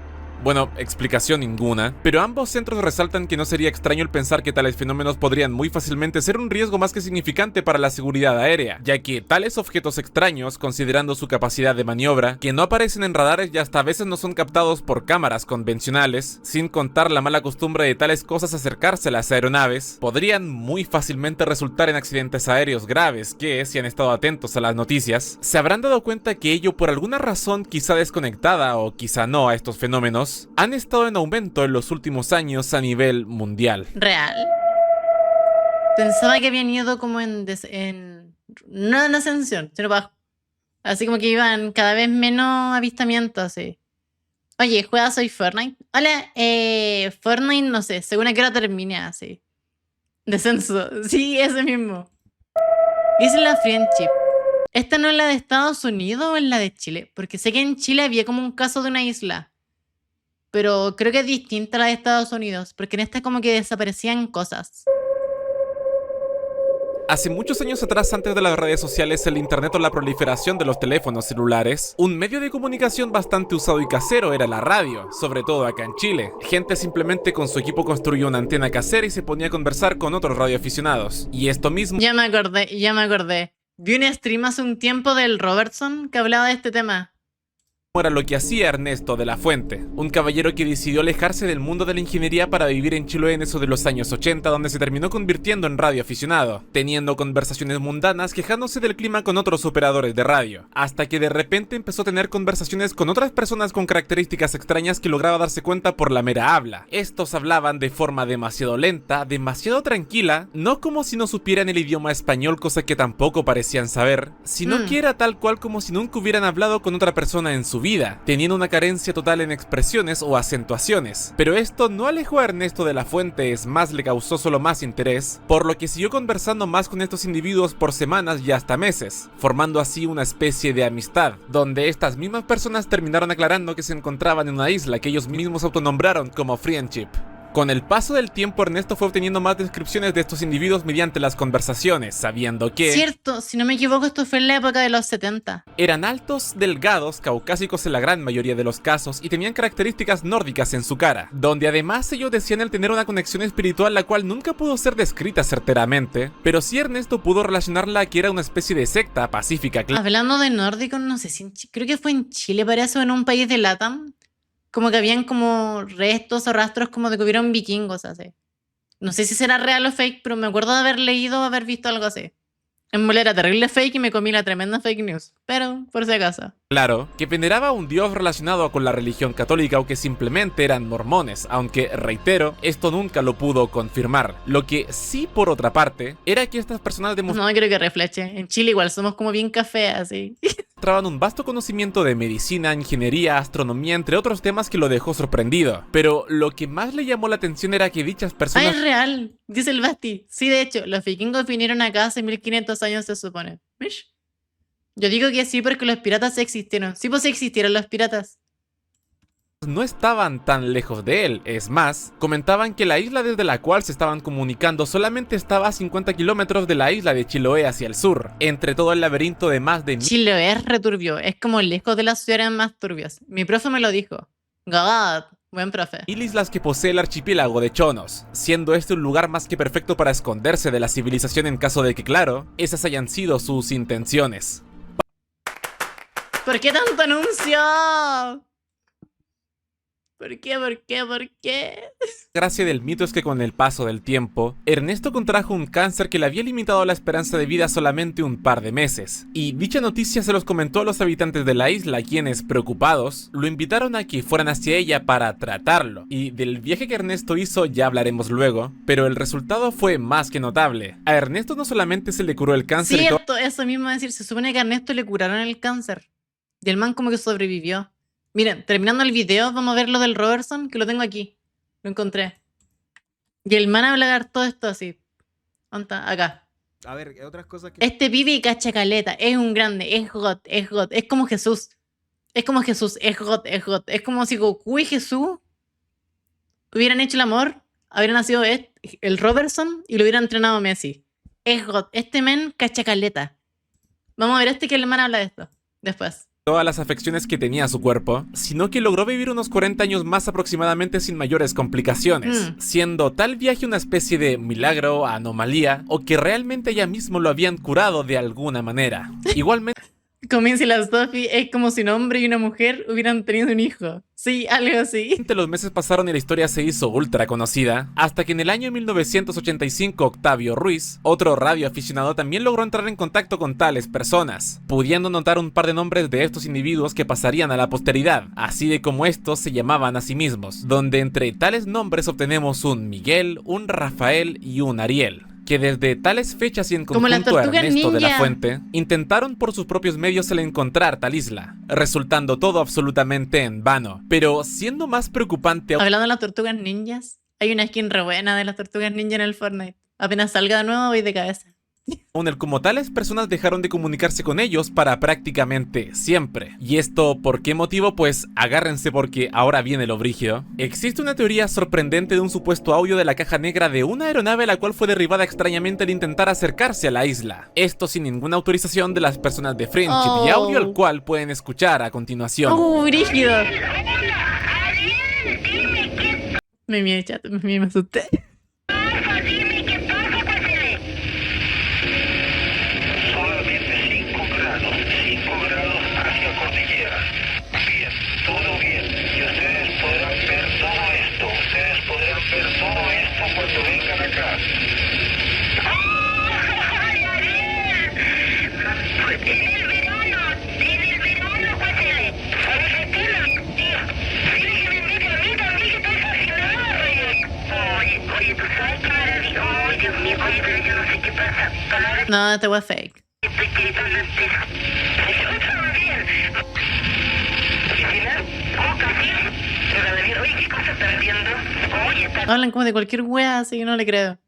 S2: bueno, explicación ninguna, pero ambos centros resaltan que no sería extraño el pensar que tales fenómenos podrían muy fácilmente ser un riesgo más que significante para la seguridad aérea, ya que tales objetos extraños, considerando su capacidad de maniobra, que no aparecen en radares y hasta a veces no son captados por cámaras convencionales, sin contar la mala costumbre de tales cosas acercarse a las aeronaves, podrían muy fácilmente resultar en accidentes aéreos graves que, si han estado atentos a las noticias, se habrán dado cuenta que ello por alguna razón quizá desconectada o quizá no a estos fenómenos, han estado en aumento en los últimos años a nivel mundial.
S1: Real. Pensaba que habían ido como no en ascensión, sino bajo. Así como que iban cada vez menos avistamientos, así. Oye, ¿juegas hoy Fortnite? Hola, Fortnite, no sé, según a qué hora termine, así. Descenso, sí, ese mismo. Isla Friendship. ¿Esta no es la de Estados Unidos o es la de Chile? Porque sé que en Chile había como un caso de una isla. Pero creo que es distinta a la de Estados Unidos, porque en esta como que desaparecían cosas.
S2: Hace muchos años atrás, antes de las redes sociales, el internet o la proliferación de los teléfonos celulares, un medio de comunicación bastante usado y casero era la radio, sobre todo acá en Chile. Gente simplemente con su equipo construyó una antena casera y se ponía a conversar con otros radioaficionados. Y esto mismo...
S1: Ya me acordé. Vi un stream hace un tiempo del Robertson que hablaba de este tema.
S2: Era lo que hacía Ernesto de la Fuente, un caballero que decidió alejarse del mundo de la ingeniería para vivir en Chiloé en eso de los años 80, donde se terminó convirtiendo en radioaficionado, teniendo conversaciones mundanas quejándose del clima con otros operadores de radio, hasta que de repente empezó a tener conversaciones con otras personas con características extrañas que lograba darse cuenta por la mera habla. Estos hablaban de forma demasiado lenta, demasiado tranquila, no como si no supieran el idioma español, cosa que tampoco parecían saber, sino que era tal cual como si nunca hubieran hablado con otra persona en su vida. vida, teniendo una carencia total en expresiones o acentuaciones. Pero esto no alejó a Ernesto de la fuente, es más, le causó solo más interés, por lo que siguió conversando más con estos individuos por semanas y hasta meses, formando así una especie de amistad, donde estas mismas personas terminaron aclarando que se encontraban en una isla que ellos mismos autonombraron como Friendship. Con el paso del tiempo, Ernesto fue obteniendo más descripciones de estos individuos mediante las conversaciones, sabiendo que...
S1: Cierto, si no me equivoco, esto fue en la época de los 70.
S2: Eran altos, delgados, caucásicos en la gran mayoría de los casos y tenían características nórdicas en su cara, donde además ellos decían el tener una conexión espiritual la cual nunca pudo ser descrita certeramente, pero sí Ernesto pudo relacionarla a que era una especie de secta pacífica.
S1: Hablando de nórdicos, no sé si creo que fue en Chile, parece, o en un país de LATAM. Como que habían como restos o rastros como de que hubieron vikingos así. No sé si será real o fake, pero me acuerdo de haber leído o haber visto algo así. En verdad era terrible fake y me comí la tremenda fake news. Pero, por si acaso.
S2: Claro, que veneraba a un dios relacionado con la religión católica o que simplemente eran mormones, aunque, reitero, esto nunca lo pudo confirmar. Lo que sí, por otra parte, era que estas personas
S1: No, creo que refleche. En Chile igual somos como bien café, así.
S2: Mostraban un vasto conocimiento de medicina, ingeniería, astronomía, entre otros temas que lo dejó sorprendido. Pero lo que más le llamó la atención era que dichas personas...
S1: Ah, es real, dice el Basti. Sí, de hecho, los vikingos vinieron acá hace 1500 años, se supone. ¿Mish? Yo digo que sí porque los piratas existieron. Sí, pues existieron los piratas.
S2: No estaban tan lejos de él, es más, comentaban que la isla desde la cual se estaban comunicando solamente estaba a 50 kilómetros de la isla de Chiloé hacia el sur, entre todo el laberinto de más de...
S1: Chiloé es returbio, es como lejos de las ciudades más turbias. Mi profe me lo dijo. God, buen profe.
S2: Y islas que posee el archipiélago de Chonos, siendo este un lugar más que perfecto para esconderse de la civilización en caso de que, claro, esas hayan sido sus intenciones.
S1: ¿Por qué tanto anuncio? ¿Por qué? ¿Por qué? ¿Por qué?
S2: La gracia del mito es que con el paso del tiempo, Ernesto contrajo un cáncer que le había limitado la esperanza de vida solamente un par de meses. Y dicha noticia se los comentó a los habitantes de la isla, quienes, preocupados, lo invitaron a que fueran hacia ella para tratarlo. Y del viaje que Ernesto hizo ya hablaremos luego, pero el resultado fue más que notable. A Ernesto no solamente se le curó el cáncer...
S1: Cierto, eso mismo decir, se supone que a Ernesto le curaron el cáncer. Y el man como que sobrevivió. Miren, terminando el video, vamos a ver lo del Robertson, que lo tengo aquí. Lo encontré. Y el man habla de todo esto así. ¿Dónde está? Acá.
S14: A ver, otras cosas que...
S1: Este pibe cacha caleta, es un grande, es God, es God. Es como Jesús. Es como Jesús, es God, es God. Es como si Goku y Jesús hubieran hecho el amor, hubieran nacido el Robertson y lo hubieran entrenado Messi. Es God. Este man cacha caleta. Vamos a ver que el man habla de esto. Después.
S2: Todas las afecciones que tenía su cuerpo, sino que logró vivir unos 40 años más aproximadamente sin mayores complicaciones, siendo tal viaje una especie de milagro, anomalía, o que realmente ella mismo lo habían curado de alguna manera. Igualmente...
S1: Comienza la Sophie, es como si un hombre y una mujer hubieran tenido un hijo. Sí, algo así.
S2: Los meses pasaron y la historia se hizo ultra conocida, hasta que en el año 1985 Octavio Ruiz, otro radioaficionado, también logró entrar en contacto con tales personas, pudiendo notar un par de nombres de estos individuos que pasarían a la posteridad, así de como estos se llamaban a sí mismos, donde entre tales nombres obtenemos un Miguel, un Rafael y un Ariel, que desde tales fechas y en conjunto a Ernesto de la Fuente, intentaron por sus propios medios el encontrar tal isla, resultando todo absolutamente en vano. Pero siendo más preocupante...
S1: Hablando de las tortugas ninjas, hay una skin re buena de las tortugas ninja en el Fortnite. Apenas salga de nuevo voy de cabeza.
S2: Aún como tales personas dejaron de comunicarse con ellos para prácticamente siempre. ¿Y esto por qué motivo? Pues agárrense porque ahora viene lo brígido. Existe una teoría sorprendente de un supuesto audio de la caja negra de una aeronave la cual fue derribada extrañamente al intentar acercarse a la isla. Esto sin ninguna autorización de las personas de Friendship y audio el cual pueden escuchar a continuación.
S1: Brígido. Me asusté.
S9: Cuando vengan acá. Tiene el verano, pásale. ¿Sabes el tema? Dile que me invite a mí también, que estoy fascinada. Oye, tú sabes que ahora oye, Dios mío, oye, pero yo no sé qué pasa.
S1: No, este fue fake.
S9: Estoy gritando entera. Se escucha bien.
S1: Hablan como de cualquier wea, así que no le creo.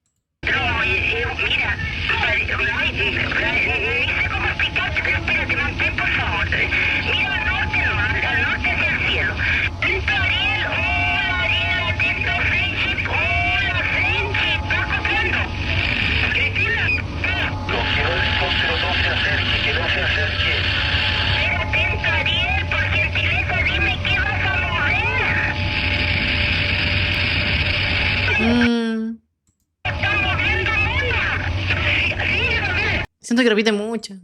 S1: Siento que repite mucho.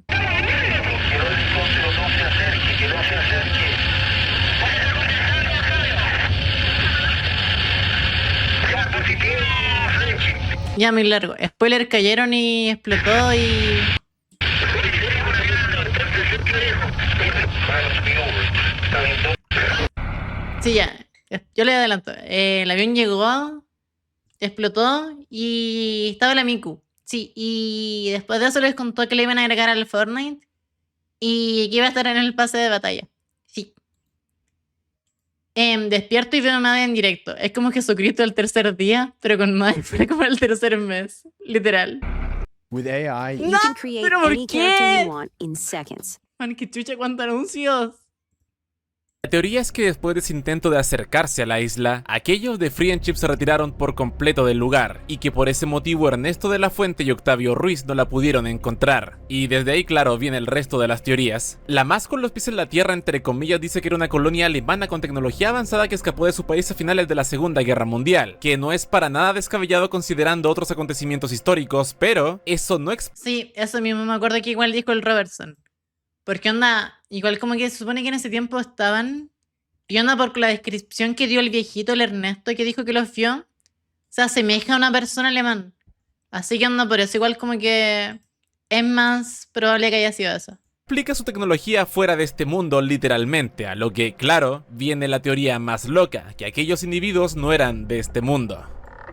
S1: Ya, muy largo. Spoiler, cayeron y explotó y... Sí, ya. Yo le adelanto. El avión llegó, explotó y estaba la Miku. Sí, y después de eso les contó que le iban a agregar al Fortnite y que iba a estar en el pase de batalla. Sí. Despierto y veo a Made en directo. Es como Jesucristo el tercer día, pero con Made fue como el tercer mes. Literal.
S13: With AI,
S1: No, ¿pero por qué? Man, que chucha, cuántos anuncios.
S2: La teoría es que después de ese intento de acercarse a la isla, aquellos de Friendship se retiraron por completo del lugar, y que por ese motivo Ernesto de la Fuente y Octavio Ruiz no la pudieron encontrar. Y desde ahí, claro, viene el resto de las teorías. La más con los pies en la tierra, entre comillas, dice que era una colonia alemana con tecnología avanzada que escapó de su país a finales de la Segunda Guerra Mundial, que no es para nada descabellado considerando otros acontecimientos históricos, pero eso no
S1: Sí, eso mismo me acuerdo que igual dijo el Robertson. Porque onda, igual como que se supone que en ese tiempo estaban, y onda por la descripción que dio el viejito, el Ernesto, que dijo que los vio, se asemeja a una persona alemán. Así que onda, por eso igual como que es más probable que haya sido eso.
S2: Explica su tecnología fuera de este mundo literalmente, a lo que, claro, viene la teoría más loca, que aquellos individuos no eran de este mundo.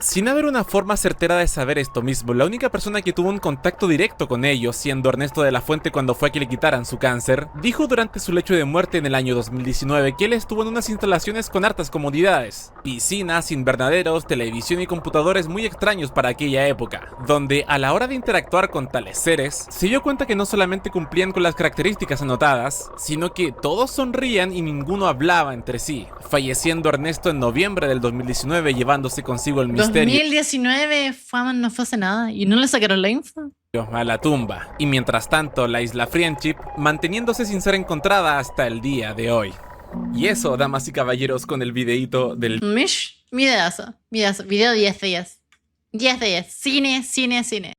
S2: Sin haber una forma certera de saber esto mismo, la única persona que tuvo un contacto directo con ellos, siendo Ernesto de la Fuente cuando fue a que le quitaran su cáncer, dijo durante su lecho de muerte en el año 2019 que él estuvo en unas instalaciones con hartas comodidades, piscinas, invernaderos, televisión y computadores muy extraños para aquella época, donde a la hora de interactuar con tales seres, se dio cuenta que no solamente cumplían con las características anotadas, sino que todos sonrían y ninguno hablaba entre sí, falleciendo Ernesto en noviembre del 2019 llevándose consigo el misterio
S1: 2019 no fue hace nada y no le sacaron la info
S2: a la tumba, y mientras tanto la isla Friendship manteniéndose sin ser encontrada hasta el día de hoy. Y eso, damas y caballeros, con el videíto del...
S1: Mish, videazo, video 10 de 10. 10 de 10, cine.